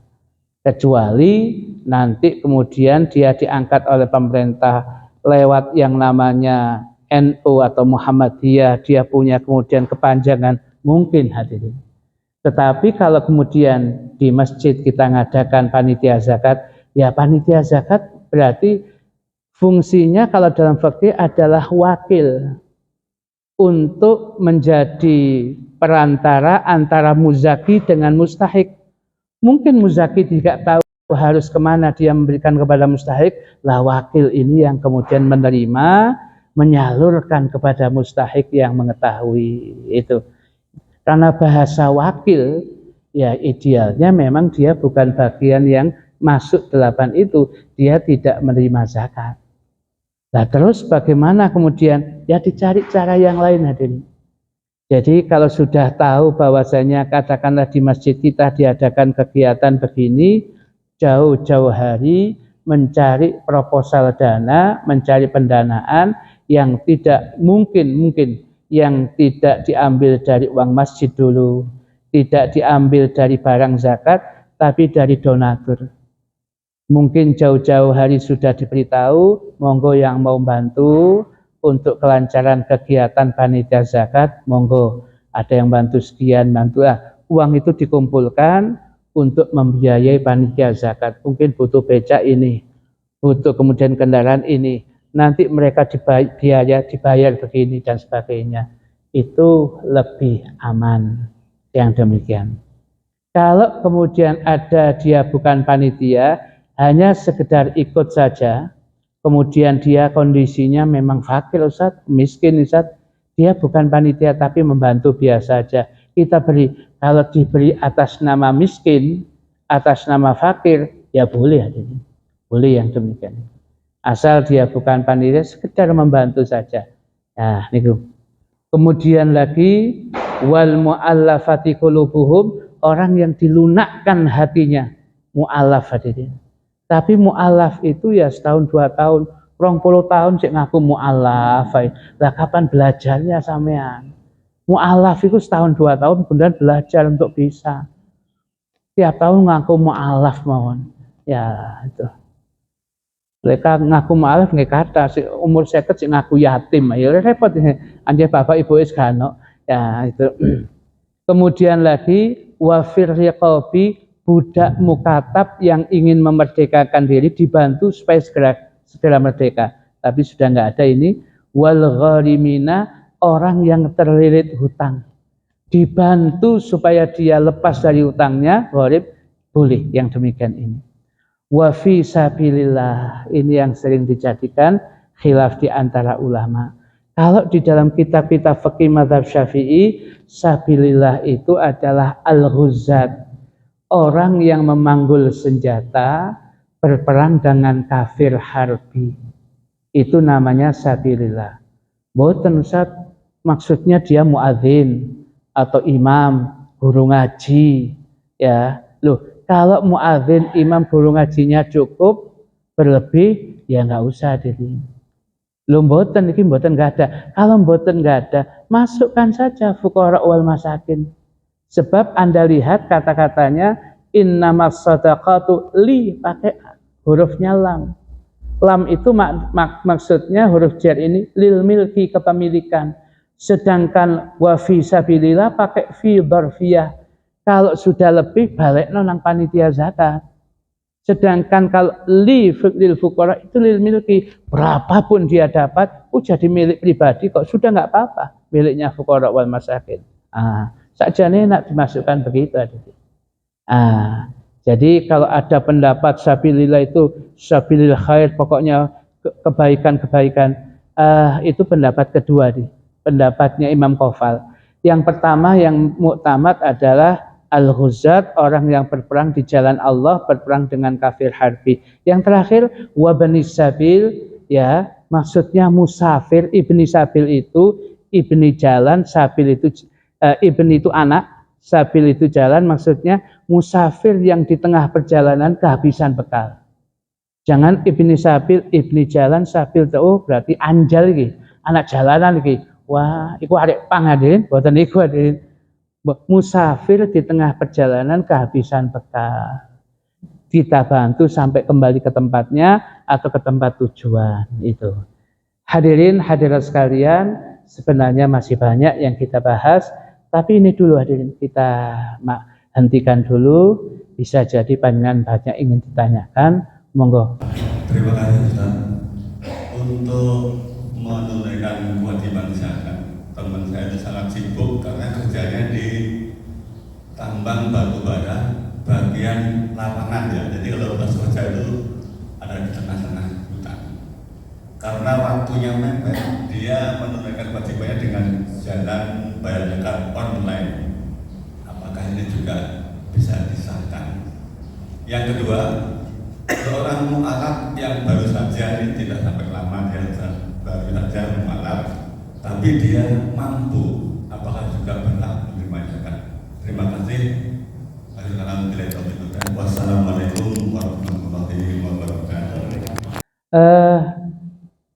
Kecuali nanti kemudian dia diangkat oleh pemerintah lewat yang namanya NU atau Muhammadiyah, dia punya kemudian kepanjangan, mungkin hadirin. Tetapi kalau kemudian di masjid kita ngadakan panitia zakat, ya panitia zakat berarti fungsinya kalau dalam fikih adalah wakil untuk menjadi perantara antara muzaki dengan mustahik. Mungkin muzaki tidak tahu harus kemana dia memberikan kepada mustahik, lah wakil ini yang kemudian menerima, menyalurkan kepada mustahik yang mengetahui itu. Karena bahasa wakil, ya idealnya memang dia bukan bagian yang masuk 8 itu, dia tidak menerima zakat. Nah terus bagaimana kemudian? Ya dicari cara yang lain hadirin. Jadi kalau sudah tahu bahwasanya katakanlah di masjid kita diadakan kegiatan begini, jauh-jauh hari mencari proposal dana, mencari pendanaan yang tidak mungkin yang tidak diambil dari uang masjid dulu, tidak diambil dari barang zakat, tapi dari donatur. Mungkin jauh-jauh hari sudah diberitahu, monggo yang mau bantu untuk kelancaran kegiatan panitia zakat, monggo ada yang bantu sekian, bantulah. Uang itu dikumpulkan untuk membiayai panitia zakat. Mungkin butuh becak ini, butuh kemudian kendaraan ini. Nanti mereka dibayar begini dan sebagainya. Itu lebih aman yang demikian. Kalau kemudian ada dia bukan panitia, hanya sekedar ikut saja, kemudian dia kondisinya memang fakir Ustaz, miskin Ustaz, dia bukan panitia tapi membantu biasa saja. Kita beri, kalau diberi atas nama miskin, atas nama fakir, ya boleh. Boleh yang demikian. Asal dia bukan panitia, sekedar membantu saja. Nah, niku. Kemudian lagi wal mu'allafati qulubuhum, orang yang dilunakkan hatinya, mu'allaf hadirin. Tapi mu'allaf itu ya setahun 2 tahun, 20 tahun cek ngaku mu'allaf. Lah kapan belajarnya sampean? Mu'allaf itu setahun 2 tahun kemudian belajar untuk bisa. Tiap tahun ngaku mu'allaf mawon. Ya itu. Mereka ngaku mu'alaf nggak kata, umur 50 sih ngaku yatim, ya repot ini. Anjay bapak ibu isgano, ya itu. Kemudian lagi wafir riqabi, budak mukatab yang ingin memerdekakan diri dibantu supaya segera merdeka. Tapi sudah nggak ada ini. Wal gharimina, orang yang terlilit hutang, dibantu supaya dia lepas dari hutangnya, gharib, boleh yang demikian ini. Wa fi sabilillah, ini yang sering dijadikan khilaf di antara ulama. Kalau di dalam kitab-kitab fikih mazhab Syafi'i, sabilillah itu adalah al-ghuzzat, orang yang memanggul senjata berperang dengan kafir harbi. Itu namanya sabilillah. Mboten Ustaz, maksudnya dia muadzin atau imam, guru ngaji, ya. Loh, kalau muadzin, imam, guru ngajinya cukup, berlebih, ya nggak usah diri. Loh mboten, ini mboten nggak ada. Kalau mboten nggak ada, masukkan saja fuqara wal masakin. Sebab Anda lihat kata-katanya, innamas shadaqatu li, pakai hurufnya lam. Lam itu maksudnya huruf jar ini lil milki, kepemilikan. Sedangkan wa fi sabilillah pakai fi dzarfiyah. Kalau sudah lebih balik nang panitia zakat. Sedangkan kalau lil fuqara itu lil milki, berapapun dia dapat, jadi milik pribadi kok, sudah nggak apa-apa miliknya fuqara wal masakin. Sakjane nak dimasukkan begitu adik. Jadi kalau ada pendapat sabilillah itu sabilil khair, pokoknya kebaikan-kebaikan, itu pendapat kedua nih, pendapatnya Imam Qofal. Yang pertama yang muktamad adalah al-ghuzat, orang yang berperang di jalan Allah, berperang dengan kafir harbi. Yang terakhir wabani sabil, ya maksudnya musafir. Ibni sabil itu ibni jalan, sabil itu ibni itu anak, sabil itu jalan, maksudnya musafir yang di tengah perjalanan kehabisan bekal. Jangan ibni sabil, ibni jalan, sabil itu berarti anjal lagi, anak jalanan lagi. Wah, iku arek pang hadirin, boten iku hadirin. Musafir di tengah perjalanan kehabisan bekal, kita bantu sampai kembali ke tempatnya atau ke tempat tujuan. Itu hadirin hadirat sekalian, sebenarnya masih banyak yang kita bahas, tapi ini dulu hadirin, kita hentikan dulu. Bisa jadi panjenengan banyak ingin ditanyakan, monggo. Terima kasih Ustaz. Untuk menunaikan kewajiban zakat, teman saya itu sangat sibuk karena kerjanya di tambang batu bara bagian lapangan ya. Jadi kalau pas kerja itu ada di tengah-tengah hutan. Karena waktunya mepet, dia menunaikan kewajibannya dengan jalan bayar zakat online. Apakah ini juga bisa disahkan? Yang kedua, seorang mu'alaf yang baru saja, ini tidak sampai lama, dia baru saja mu'alaf, tapi dia mampu, apakah juga berhak menerima zakat? Terima kasih. Wassalamualaikum warahmatullahi wabarakatuh.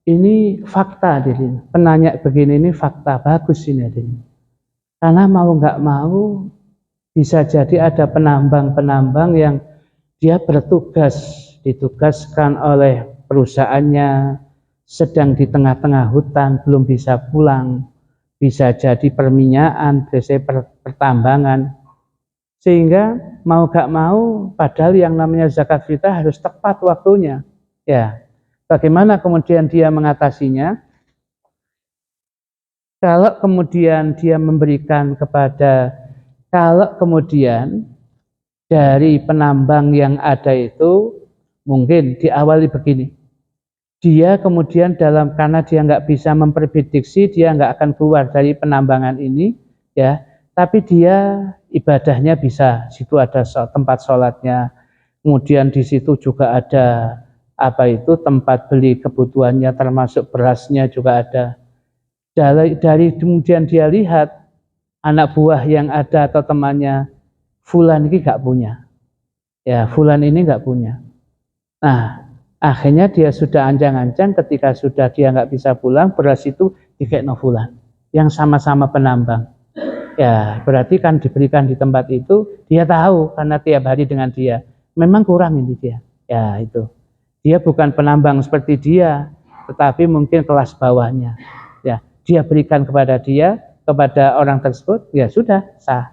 Ini fakta, Din. Penanya begini ini fakta, bagus ini, Din. Karena mau nggak mau bisa jadi ada penambang-penambang yang dia ditugaskan oleh perusahaannya, sedang di tengah-tengah hutan, belum bisa pulang, bisa jadi perminyakan, bisa pertambangan, sehingga mau gak mau, padahal yang namanya zakat fitrah harus tepat waktunya. Ya, bagaimana kemudian dia mengatasinya? Kalau kemudian dia memberikan kalau kemudian dari penambang yang ada itu mungkin diawali begini. Dia kemudian karena dia nggak bisa memprediksi, dia nggak akan keluar dari penambangan ini, ya. Tapi dia ibadahnya bisa, situ ada tempat sholatnya, kemudian di situ juga ada tempat beli kebutuhannya, termasuk berasnya juga ada. Dari kemudian dia lihat anak buah yang ada atau temannya, fulan ini nggak punya, ya fulan ini nggak punya. Nah, akhirnya dia sudah ancang-ancang ketika sudah dia nggak bisa pulang, beras itu dikekno fulan yang sama-sama penambang. Ya, berarti kan diberikan di tempat itu, dia tahu karena tiap hari dengan dia. Memang kurang ini dia. Ya, itu. Dia bukan penambang seperti dia, tetapi mungkin kelas bawahnya. Ya, dia berikan kepada orang tersebut, ya sudah sah.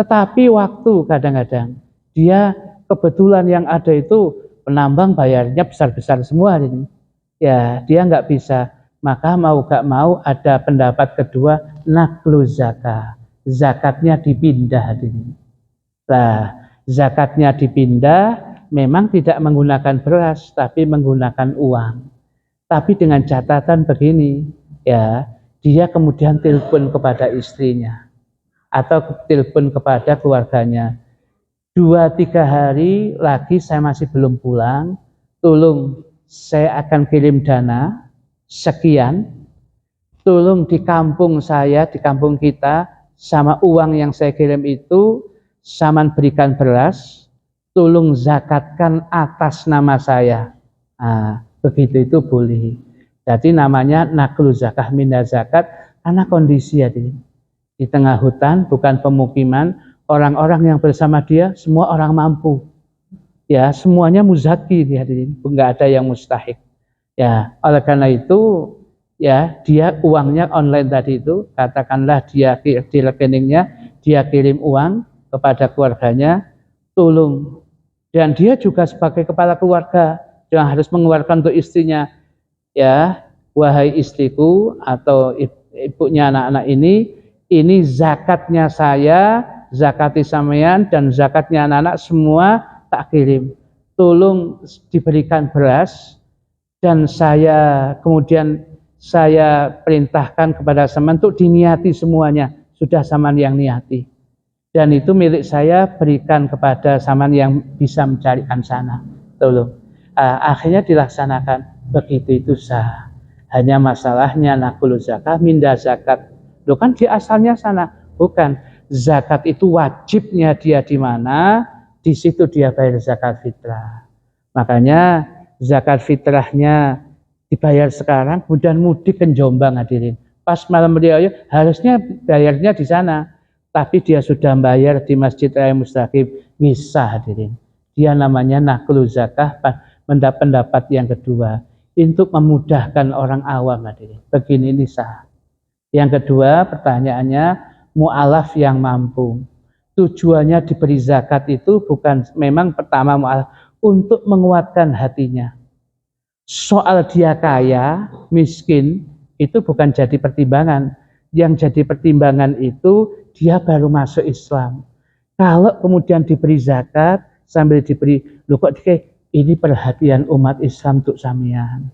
Tetapi waktu kadang-kadang dia kebetulan yang ada itu penambang bayarnya besar-besar semua ini. Ya, dia nggak bisa. Maka mau gak mau ada pendapat kedua, naklu zakat. Zakatnya dipindah. Nah, zakatnya dipindah, memang tidak menggunakan beras, tapi menggunakan uang. Tapi dengan catatan begini, ya, dia kemudian telepon kepada istrinya atau telepon kepada keluarganya. 2-3 hari lagi saya masih belum pulang, tolong saya akan kirim dana sekian, tolong di kampung saya, di kampung kita, sama uang yang saya kirim itu, saman berikan beras, tolong zakatkan atas nama saya. Nah, begitu itu boleh. Jadi namanya naklu zakah minda zakat, karena kondisi ya di tengah hutan, bukan pemukiman, orang-orang yang bersama dia semua orang mampu. Ya, semuanya muzaki, ya, nggak ada yang mustahik. Ya, oleh karena itu ya dia uangnya online tadi itu, katakanlah dia di rekeningnya dia kirim uang kepada keluarganya, tolong, dan dia juga sebagai kepala keluarga yang harus mengeluarkan untuk istrinya, ya wahai istriku atau ibunya anak-anak ini zakatnya saya, zakati sampean dan zakatnya anak-anak semua tak kirim, tolong diberikan beras dan saya kemudian saya perintahkan kepada sampean untuk diniati semuanya, sudah sampean yang niati, dan itu milik saya, berikan kepada sampean yang bisa mencarikan sana, tolong. Akhirnya dilaksanakan, begitu itu sah. Hanya masalahnya nakul zakat minda zakat, loh kan di asalnya sana, bukan. Zakat itu wajibnya dia di mana, di situ dia bayar zakat fitrah. Makanya zakat fitrahnya dibayar sekarang, kemudian mudik ke Jombang hadirin. Pas malam raya harusnya bayarnya di sana, tapi dia sudah bayar di Masjid Raya Mustaqim, bisa hadirin. Dia namanya naklu zakah, pendapat yang kedua, untuk memudahkan orang awam hadirin. Begini ini sah. Yang kedua pertanyaannya, mu'alaf yang mampu. Tujuannya diberi zakat itu bukan, memang pertama mu'alaf, untuk menguatkan hatinya. Soal dia kaya, miskin, itu bukan jadi pertimbangan. Yang jadi pertimbangan itu dia baru masuk Islam. Kalau kemudian diberi zakat, sambil diberi, loh kok ini perhatian umat Islam untuk sampean.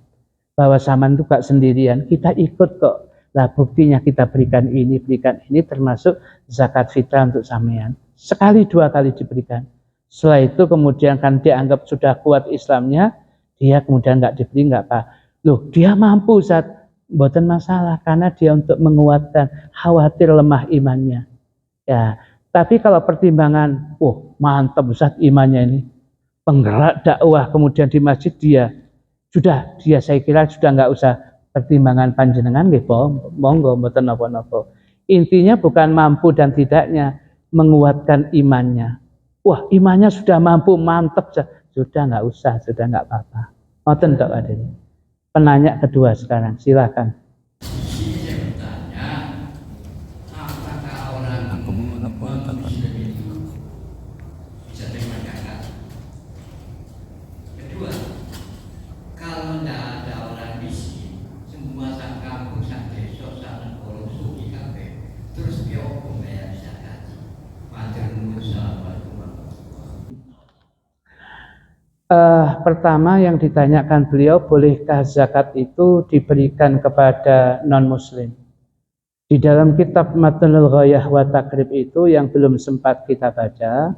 Bahwa sampean itu gak sendirian, kita ikut kok. Lah buktinya kita berikan ini termasuk zakat fitrah untuk sampean. Sekali dua kali diberikan. Setelah itu kemudian kan dianggap sudah kuat Islamnya, dia kemudian nggak diberi, nggak apa. Loh, dia mampu Ustaz, mboten masalah karena dia untuk menguatkan, khawatir lemah imannya. Ya, tapi kalau pertimbangan, mantap Ustaz imannya ini, penggerak dakwah kemudian di masjid dia saya kira sudah nggak usah pertimbangan panjenengan nggih, monggo mboten napa-napa. Intinya bukan mampu dan tidaknya, menguatkan imannya. Wah, imannya sudah mampu, mantap sudah nggak usah, sudah nggak apa-apa. Ngoten tok adene. Penanya kedua sekarang, silakan. Pertama yang ditanyakan beliau, bolehkah zakat itu diberikan kepada non-muslim? Di dalam kitab Matnul Ghayah wa Taqrib itu yang belum sempat kita baca,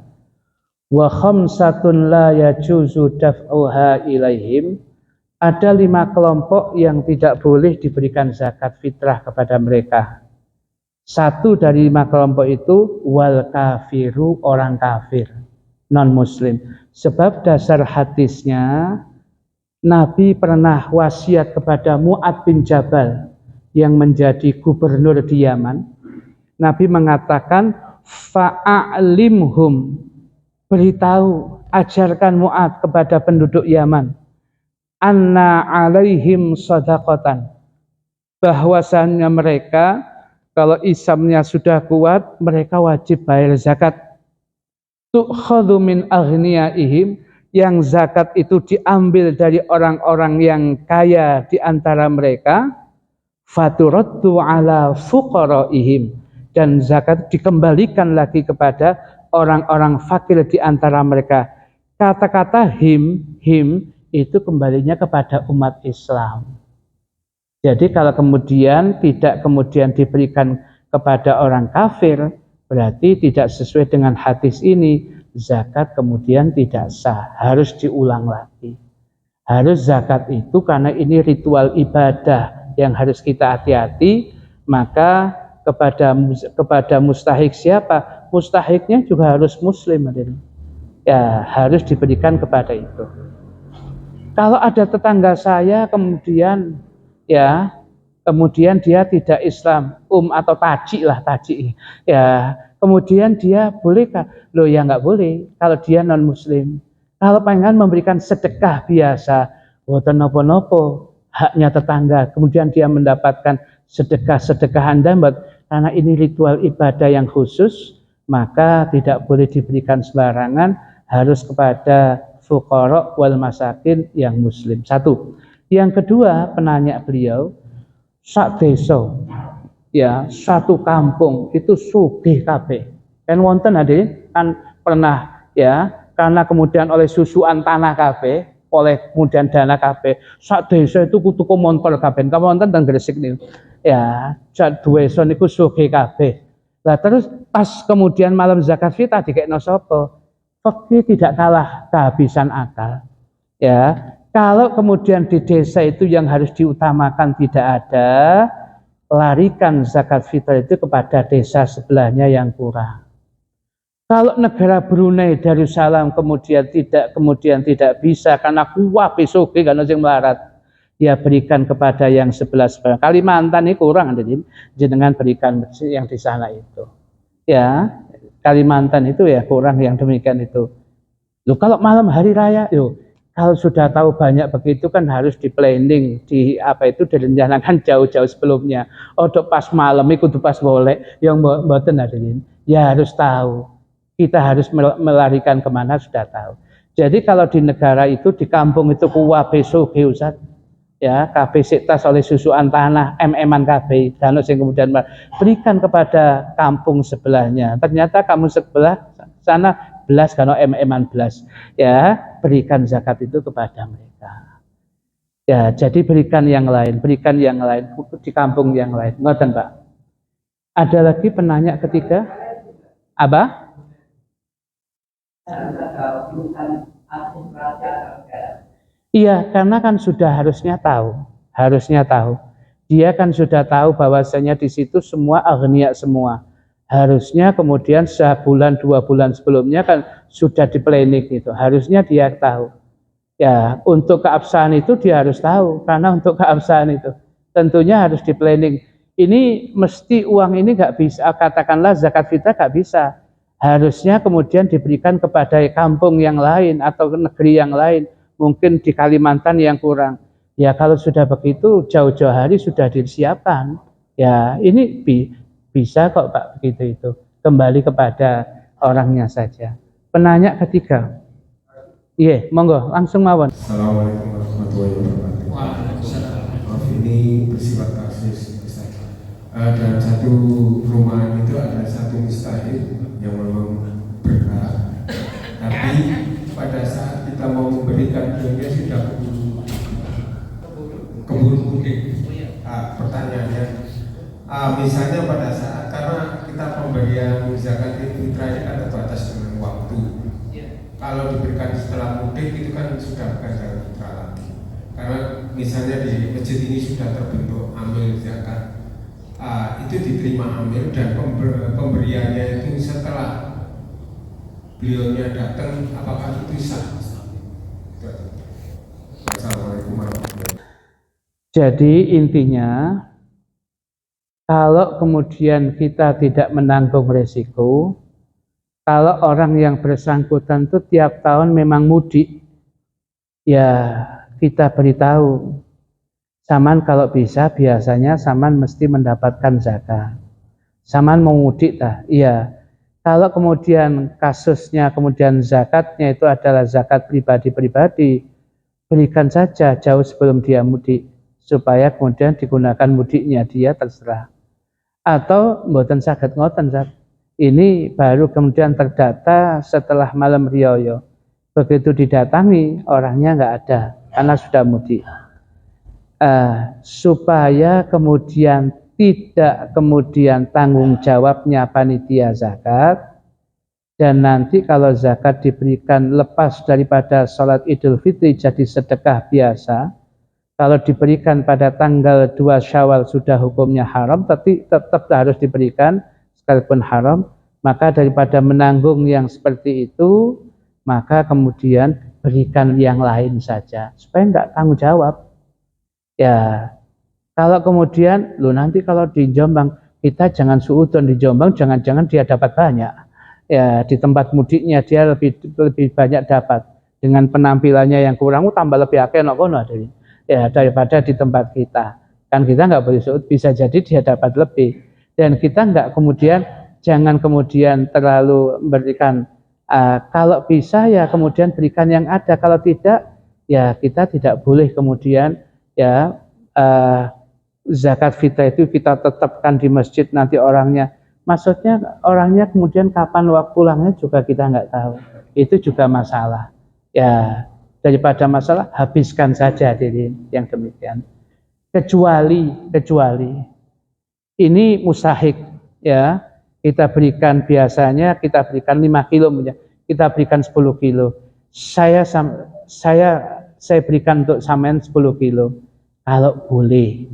wa khamsatun la yajuzu daf'uha ilaihim, ada 5 kelompok yang tidak boleh diberikan zakat fitrah kepada mereka. Satu dari 5 kelompok itu wal kafiru, orang kafir, non-muslim. Sebab dasar hadisnya, Nabi pernah wasiat kepada Mu'ad bin Jabal yang menjadi gubernur di Yaman. Nabi mengatakan, fa'alimhum, beritahu, ajarkan Mu'ad kepada penduduk Yaman, anna alaihim shadaqatan, bahwasannya mereka kalau Islamnya sudah kuat, mereka wajib bayar zakat. Tu'khadhu min aghniyaihim, yang zakat itu diambil dari orang-orang yang kaya di antara mereka, faturaddu ala fuqaraihim, dan zakat dikembalikan lagi kepada orang-orang fakir di antara mereka. Kata-kata him itu kembalinya kepada umat Islam. Jadi kalau kemudian tidak kemudian diberikan kepada orang kafir, berarti tidak sesuai dengan hadis ini, zakat kemudian tidak sah, harus diulang lagi. Harus zakat itu karena ini ritual ibadah yang harus kita hati-hati, maka kepada mustahik siapa? Mustahiknya juga harus muslim. Ya, harus diberikan kepada itu. Kalau ada tetangga saya kemudian dia tidak Islam, atau taji, ya, kemudian dia bolehkah? Loh ya nggak boleh kalau dia non muslim. Kalau pengen memberikan sedekah biasa, boten nopo-nopo, haknya tetangga, kemudian dia mendapatkan sedekah Anda, karena ini ritual ibadah yang khusus, maka tidak boleh diberikan sembarangan, harus kepada fuqara wal masakin yang muslim. Satu. Yang kedua, penanya beliau, sak desa, ya, satu kampung itu sugih kabeh. Kan wonten hadirin, kan pernah ya, karena kemudian oleh susuan tanah kabeh, oleh kemudian dana kabeh, sak desa itu kutuku montor kabeh. Kamu wonten teng Gresik niku. Ya, sak desa niku sugih kabeh. Lah terus pas kemudian malam zakat fitrah dikekno sapa? Fakih tidak kalah kehabisan akal. Ya, kalau kemudian di desa itu yang harus diutamakan tidak ada, larikan zakat fitrah itu kepada desa sebelahnya yang kurang. Kalau negara Brunei Darussalam kemudian tidak bisa karena kuah besok karena yang melarat, dia berikan kepada yang sebelah. Kalimantan ini kurang, jenengan berikan yang di sana itu. Ya, Kalimantan itu ya kurang yang demikian itu. Loh, kalau malam hari raya, kalau sudah tahu banyak begitu kan harus di planning, direncanakan jauh-jauh sebelumnya. Untuk pas malam itu pas boleh, yang mboten hadirin. Ya harus tahu. Kita harus melarikan kemana sudah tahu. Jadi kalau di negara itu, di kampung itu kuwa besok Ustaz. Ya, kabeh tas oleh susuan tanah, MM-an kabeh, dan yang kemudian berikan kepada kampung sebelahnya. Ternyata kampung sebelah sana belas karena MM-an belas. Ya, berikan zakat itu kepada mereka. Ya, jadi berikan yang lain di kampung yang lain. Ngoten, Pak. Ada lagi penanya ketiga? Apa? Iya, karena kan sudah harusnya tahu. Dia kan sudah tahu bahwasanya di situ semua agniya semua. Harusnya kemudian sebulan 2 bulan sebelumnya kan sudah di planning gitu. Harusnya dia tahu. Ya, untuk keabsahan itu dia harus tahu, karena untuk keabsahan itu tentunya harus di planning. Ini mesti uang ini nggak bisa, katakanlah zakat fitrah nggak bisa. Harusnya kemudian diberikan kepada kampung yang lain atau negeri yang lain. Mungkin di Kalimantan yang kurang. Ya kalau sudah begitu jauh-jauh hari sudah disiapkan. Ya ini bisa kok Pak begitu itu. Kembali kepada orangnya saja. Penanya ketiga. Iya, monggo langsung mawon. Assalamualaikum warahmatullahi wabarakatuh. Maaf ini bersifat kasus. Dalam satu rumah itu ada satu mustahil yang memang berhak. Tapi pada saat kita mau memberikan dia sudah keburu mudik. Pertanyaannya, misalnya pada saat karena kita pemberian zakat fitrah ini kan terbatas dengan waktu. Kalau diberikan setelah mudik itu kan sudah bukan zakat fitrah lagi. Karena misalnya di masjid ini sudah terbentuk amil zakat, itu diterima amil dan pemberiannya itu setelah beliaunya datang, apakah itu sah? Assalamualaikum warahmatullahi wabarakatuh. Jadi intinya, kalau kemudian kita tidak menanggung resiko, kalau orang yang bersangkutan itu tiap tahun memang mudik, ya kita beritahu, Saman kalau bisa biasanya Saman mesti mendapatkan zakat. Saman mau mudik tak? Iya. Kalau kemudian kasusnya kemudian zakatnya itu adalah zakat pribadi-pribadi, berikan saja jauh sebelum dia mudik, supaya kemudian digunakan mudiknya dia terserah. Atau mboten saged ngoten, ini baru kemudian terdata setelah malam riyoyo. Begitu didatangi orangnya nggak ada karena sudah mudik. Supaya kemudian tidak kemudian tanggung jawabnya panitia zakat, dan nanti kalau zakat diberikan lepas daripada sholat Idul Fitri jadi sedekah biasa, kalau diberikan pada tanggal 2 Syawal sudah hukumnya haram, tapi tetap harus diberikan sekalipun haram. Maka daripada menanggung yang seperti itu, maka kemudian berikan yang lain saja supaya enggak tanggung jawab. Ya, kalau kemudian nanti kalau di Jombang kita jangan suudon, di Jombang jangan-jangan dia dapat banyak. Ya, di tempat mudiknya dia lebih banyak dapat. Dengan penampilannya yang kurang tambah lebih akeh nok kono. ya daripada di tempat kita. Kan kita nggak boleh suud, bisa jadi dia dapat lebih. Dan kita nggak kemudian, jangan kemudian terlalu memberikan, kalau bisa ya kemudian berikan yang ada, kalau tidak ya kita tidak boleh kemudian ya zakat fitrah itu kita tetapkan di masjid, nanti orangnya, maksudnya orangnya kemudian kapan waktu pulangnya juga kita nggak tahu, itu juga masalah. Ya daripada masalah, habiskan saja diri yang demikian. Kecuali ini mustahik, ya kita berikan, biasanya kita berikan 5 kilo, kita berikan 10 kilo. Saya berikan untuk sampean 10 kilo. Kalau boleh,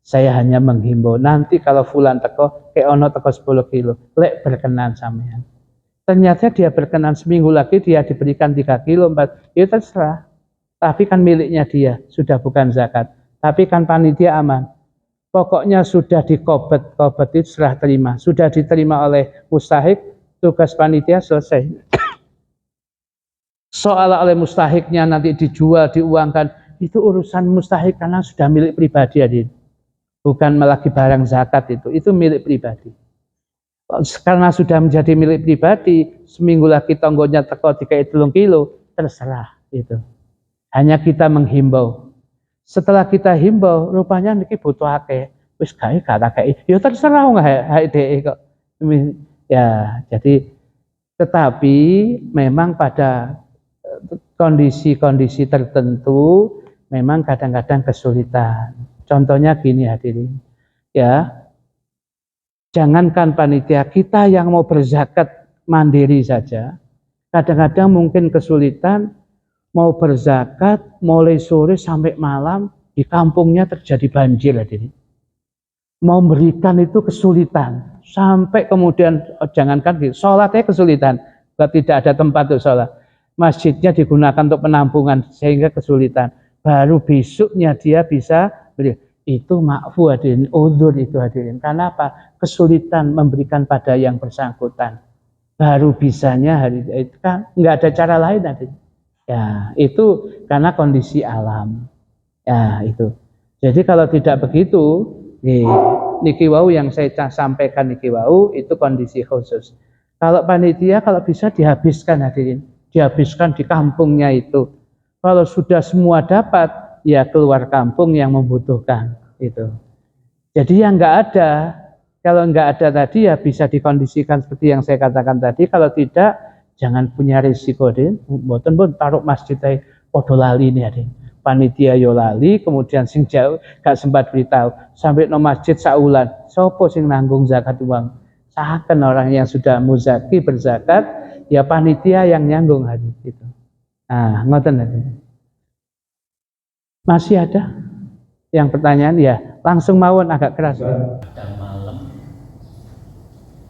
saya hanya menghimbau, nanti kalau fulan teko, ono teko 10 kilo, lek berkenan sampean. Ternyata dia berkenan, seminggu lagi dia diberikan 3 kilo, 4, ya terserah. Tapi kan miliknya dia, sudah bukan zakat. Tapi kan panitia aman. Pokoknya sudah dikobet itu serah terima. Sudah diterima oleh mustahik, tugas panitia selesai. Soal oleh mustahiknya nanti dijual, diuangkan, itu urusan mustahik karena sudah milik pribadi, Adin. Bukan lagi barang zakat itu milik pribadi. Karena sudah menjadi milik pribadi, seminggu lagi tonggonya teko 3 kilo, terserah itu. Hanya kita menghimbau. Setelah kita himbau, rupanya niki butuh akeh, wis gawe gak akeh, ya terserah wong HDE kok. Ya, jadi tetapi memang pada kondisi-kondisi tertentu memang kadang-kadang kesulitan. Contohnya gini hadirin, ya, jangankan panitia, kita yang mau berzakat mandiri saja, kadang-kadang mungkin kesulitan mau berzakat mulai sore sampai malam, di kampungnya terjadi banjir hadirin. Mau berikan itu kesulitan, sampai kemudian jangankan sholatnya kesulitan, tidak ada tempat untuk sholat. Masjidnya digunakan untuk penampungan sehingga kesulitan. Baru besoknya dia bisa beri. Itu ma'fu hadirin, udzur itu hadirin. Karena apa? Kesulitan memberikan pada yang bersangkutan. Baru bisanya hari itu kan nggak ada cara lain hadirin. Ya, itu karena kondisi alam. Ya, itu. Jadi kalau tidak begitu, niki wau yang saya sampaikan niki wau itu kondisi khusus. Kalau panitia kalau bisa dihabiskan hadirin, dihabiskan di kampungnya itu. Kalau sudah semua dapat, ya keluar kampung yang membutuhkan itu. Jadi yang nggak ada, kalau nggak ada tadi ya bisa dikondisikan seperti yang saya katakan tadi. Kalau tidak, jangan punya risiko, Den. Mboten pun taruh masjid ae padha lali nih, Den. Panitia yo lali, kemudian sing jauh gak sempat beritahu. Sampai no masjid saulan, sopo sing nanggung zakat uang? Sahaken orang yang sudah muzaki berzakat, ya panitia yang nyanggung hari itu. Nah, ngoten ya. Masih ada yang pertanyaan ya? Langsung mawon agak keras. Pada malam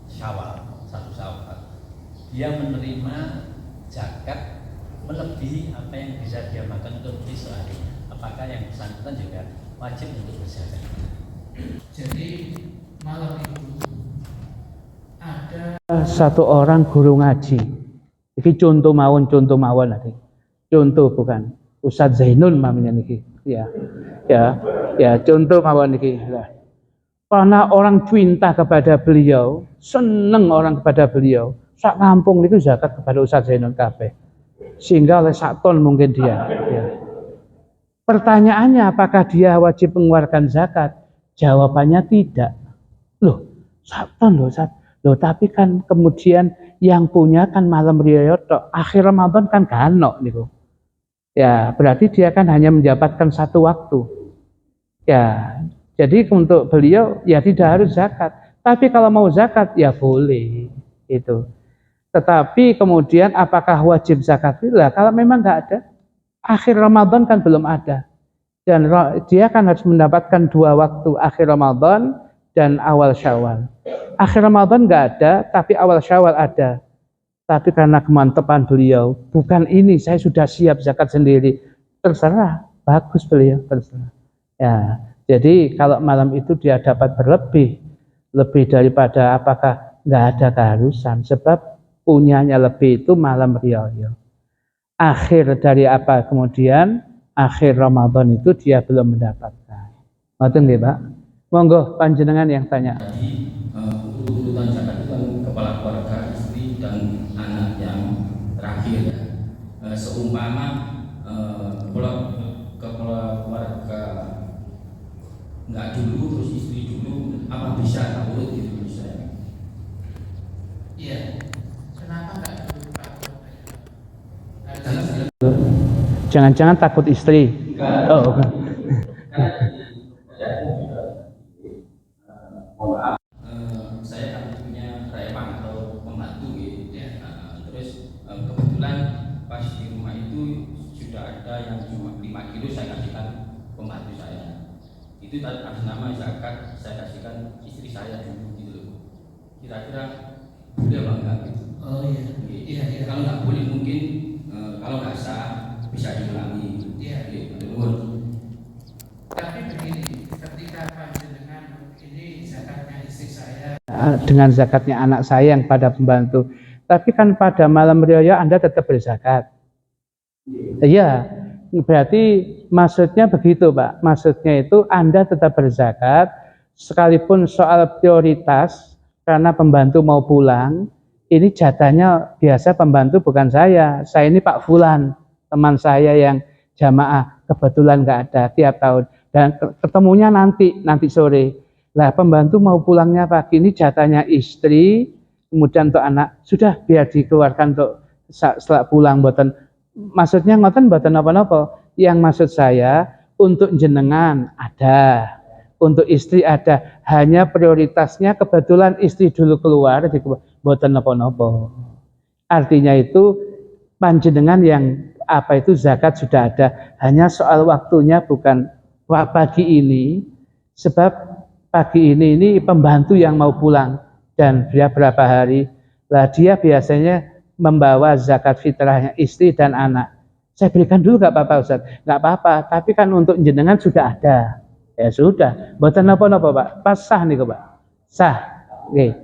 Syawal, 1 Syawal, dia menerima zakat melebihi apa yang bisa dia makan untuk beli sehari. Apakah yang bersangkutan juga wajib untuk berzakat? Jadi malam itu ada satu orang guru ngaji. Ini contoh mawon nanti. Contoh bukan Ustadz Zainun mamanya niki. Ya, contoh mawon niki. Karena orang cinta kepada beliau, seneng orang kepada beliau. Sak kampung niku zakat kepada Ustadz Zainun kabeh. Sehingga oleh sak ton mungkin dia. Ya. Pertanyaannya apakah dia wajib mengeluarkan zakat? Jawabannya tidak. Loh, sak ton loh, loh, tapi kan kemudian yang punya kan malam riyo tok. Akhir Ramadan kan ganok niku. Ya, berarti dia kan hanya mendapatkan satu waktu. Ya, jadi untuk beliau ya tidak harus zakat. Tapi kalau mau zakat ya boleh itu. Tetapi kemudian apakah wajib zakat? Lah, kalau memang nggak ada, akhir Ramadan kan belum ada. Dan dia kan harus mendapatkan 2 waktu, akhir Ramadan dan awal Syawal. Akhir Ramadan nggak ada, tapi awal Syawal ada. Tapi karena kemantapan beliau, bukan ini, saya sudah siap zakat sendiri. Terserah, bagus beliau, terserah. Ya, jadi kalau malam itu dia dapat lebih daripada apakah nggak ada keharusan, sebab punyanya lebih itu malam riyo. Akhir dari apa kemudian akhir Ramadan itu dia belum mendapatkan. Ngoten nggih, Pak? Monggo panjenengan yang tanya. Jadi urutan zakat itu kan kepala keluarga, istri dan anak yang terakhir ya. Seumpama kepala keluarga nggak dulu terus istri dulu, apa bisa urut gitu misalnya? Iya. Kenapa nggak dulu Pak? Jangan-jangan takut istri. Oh, Saya kan punya remang atau pembantu gitu ya. Terus kebetulan pas di rumah itu sudah ada yang cuma 5 kilo saya kasihkan pembantu saya. Itu atas nama zakat saya kasihkan istri saya dulu gitu loh. Kira-kira boleh apa enggak gitu? Oh iya. Iya. Kalau nggak boleh mungkin kalau nggak sah bisa diulangi. Iya. Gitu. Tapi begini, ketika panjenengan ini zakatnya istri saya, dengan zakatnya anak saya yang pada pembantu. Tapi kan pada malam raya Anda tetap berzakat. Iya, berarti maksudnya begitu, Pak. Maksudnya itu Anda tetap berzakat, sekalipun soal prioritas karena pembantu mau pulang, ini jatahnya biasa pembantu bukan saya ini Pak Fulan, teman saya yang jamaah, kebetulan nggak ada tiap tahun. Dan ketemunya nanti sore. Lah pembantu mau pulangnya pagi, ini jatahnya istri, kemudian untuk anak sudah biar dikeluarkan untuk setelah pulang. Boten maksudnya ngoten boten apa-apa. Yang maksud saya untuk jenengan ada, untuk istri ada, hanya prioritasnya kebetulan istri dulu keluar, boten apa-apa. Artinya itu panjenengan yang apa itu zakat sudah ada, hanya soal waktunya bukan pagi ini, sebab pagi ini pembantu yang mau pulang dan dia berapa hari, lah dia biasanya membawa zakat fitrahnya istri dan anak. Saya berikan dulu nggak apa-apa Ustaz? Nggak apa-apa, tapi kan untuk jenengan sudah ada. Ya sudah, boten napa-napa Pak. Pas sah nih Pak. Sah. Oke.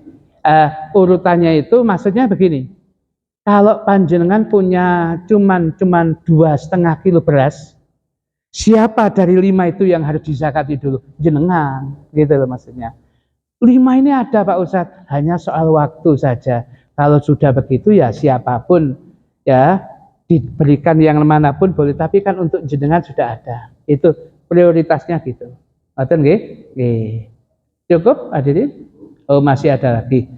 Urutannya itu maksudnya begini. Kalau panjenengan punya cuman 2,5 kilo beras, siapa dari 5 itu yang harus dizakati dulu? Jenengan, gitu loh maksudnya. 5 ini ada Pak Ustadz, hanya soal waktu saja. Kalau sudah begitu ya siapapun ya diberikan yang manapun boleh, tapi kan untuk jenengan sudah ada. Itu prioritasnya gitu. Ngoten nggih? Nggih. Cukup hadirin? Oh, masih ada lagi.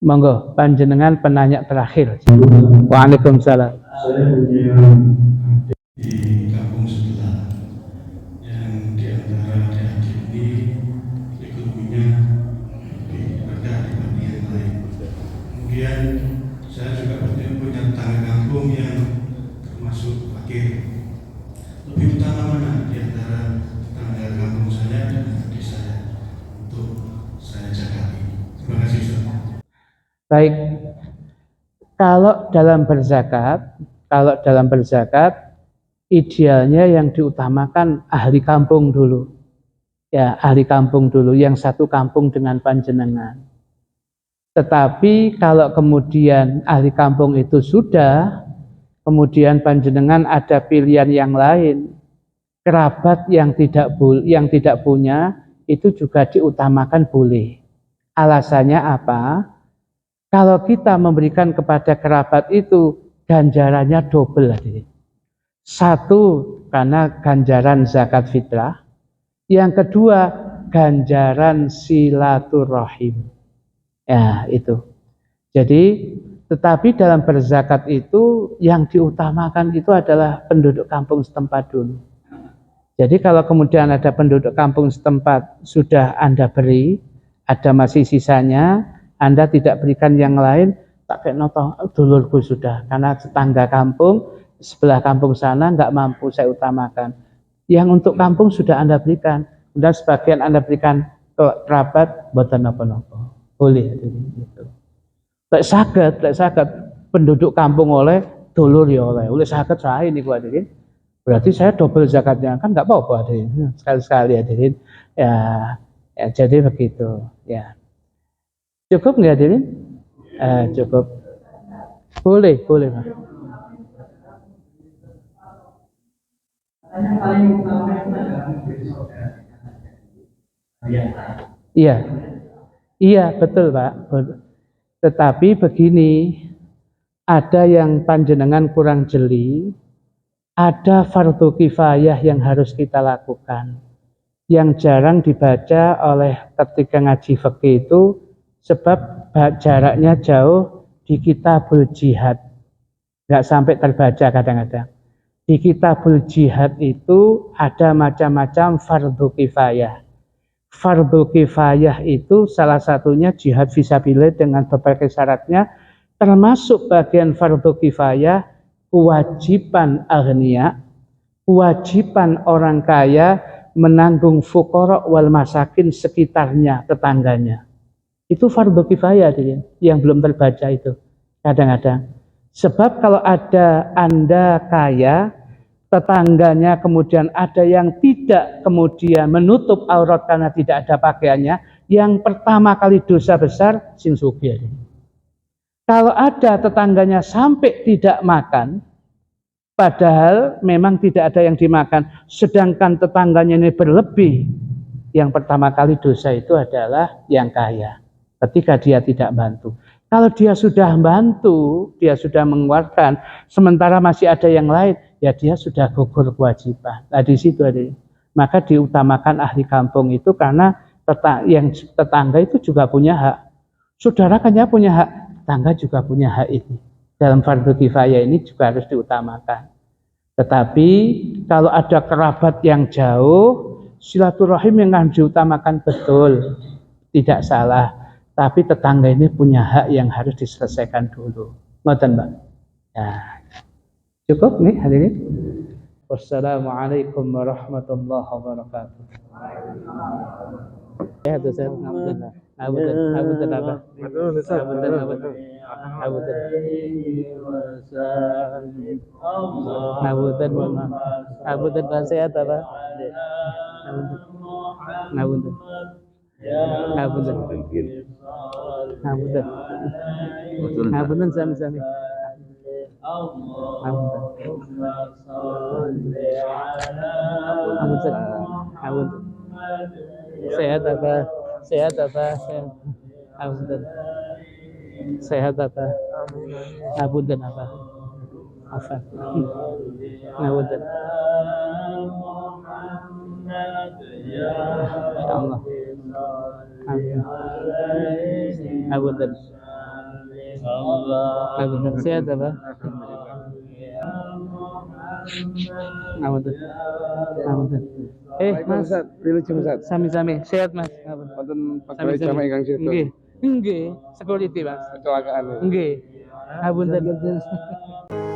Monggo panjenengan penanya terakhir. Waalaikumsalam. Saya punya di kampung sebelah yang diantara adik-adik ini ekonominya lebih rendah dibanding yang lain. Kemudian saya juga punya tetangga kampung yang termasuk fakir. Lebih utama mana di antara tetangga kampung saya dan adik saya untuk saya zakati? Terima kasih Ustaz. Baik, kalau dalam berzakat, idealnya yang diutamakan ahli kampung dulu. Ya, ahli kampung dulu, yang satu kampung dengan panjenengan. Tetapi kalau kemudian ahli kampung itu sudah, kemudian panjenengan ada pilihan yang lain, kerabat yang tidak punya, itu juga diutamakan boleh. Alasannya apa? Kalau kita memberikan kepada kerabat itu ganjarannya double. Satu, karena ganjaran zakat fitrah. Yang kedua, ganjaran silaturahim. Ya, itu. Jadi, tetapi dalam berzakat itu yang diutamakan itu adalah penduduk kampung setempat dulu. Jadi kalau kemudian ada penduduk kampung setempat sudah Anda beri, ada masih sisanya, Anda tidak berikan yang lain, tak kayak noto dulurku sudah, karena tetangga kampung sebelah kampung sana nggak mampu saya utamakan. Yang untuk kampung sudah Anda berikan, dan sebagian Anda berikan ke kerabat, boten napa-napa. Boleh gitu. Lek saged penduduk kampung oleh, dulur ya oleh saged sae niku hadirin. Berarti saya double zakatnya, kan nggak apa-apa hadirin. Sekali-sekali hadirin. Ya, jadi begitu ya. Cukup nggak hadirin? Cukup. Boleh Mas. Yang paling utama itu adalah memberi saudara. Iya, iya betul Pak. Tetapi begini, ada yang panjenengan kurang jeli, ada fardu kifayah yang harus kita lakukan, yang jarang dibaca oleh ketika ngaji fikih itu, sebab jaraknya jauh di kitabul jihad, nggak sampai terbaca kadang-kadang. Di kitabul jihad itu ada macam-macam fardu kifayah. Fardu kifayah itu salah satunya jihad fisabilillah dengan berbagai syaratnya, termasuk bagian fardu kifayah kewajiban aghnia, kewajiban orang kaya menanggung fuqara wal masakin sekitarnya, tetangganya. Itu fardu kifayah yang belum terbaca itu kadang-kadang. Sebab kalau ada Anda kaya, tetangganya kemudian ada yang tidak kemudian menutup aurat karena tidak ada pakaiannya, yang pertama kali dosa besar sing sugih. Kalau ada tetangganya sampai tidak makan, padahal memang tidak ada yang dimakan, sedangkan tetangganya ini berlebih, yang pertama kali dosa itu adalah yang kaya ketika dia tidak bantu. Kalau dia sudah bantu, dia sudah mengeluarkan, sementara masih ada yang lain, ya dia sudah gugur kewajiban. Nah di situ ada. Maka diutamakan ahli kampung itu karena yang tetangga itu juga punya hak. Saudara kan ya punya hak, tetangga juga punya hak ini. Dalam fardu kifayah ini juga harus diutamakan. Tetapi kalau ada kerabat yang jauh, silaturahim yang harus diutamakan betul, tidak salah. Tapi tetangga ini punya hak yang harus diselesaikan dulu. Ngoten, Mbak. Ya. Cukup nih hari ini. Wassalamualaikum warahmatullahi wabarakatuh. Ya, itu saya alhamdulillah. Alhamdulillah. Alhamdulillah sehat apa? Alhamdulillah. Alhamdulillah sami-sami. Sehat apa? Sehat apa? Alhamdulillah. Sehat apa? Alhamdulillah apa? Apa? Alhamdulillah. Insyaallah. Alhamdulillah. Alhamdulillah. Sehat apa? Alhamdulillah. Alhamdulillah. Mas, sami-sami. Sehat, Mas. Wonten pegawai jamaah ingkang sedo. Nggih. Nggih, security, Mas. Kecelakaan. Nggih. Alhamdulillah.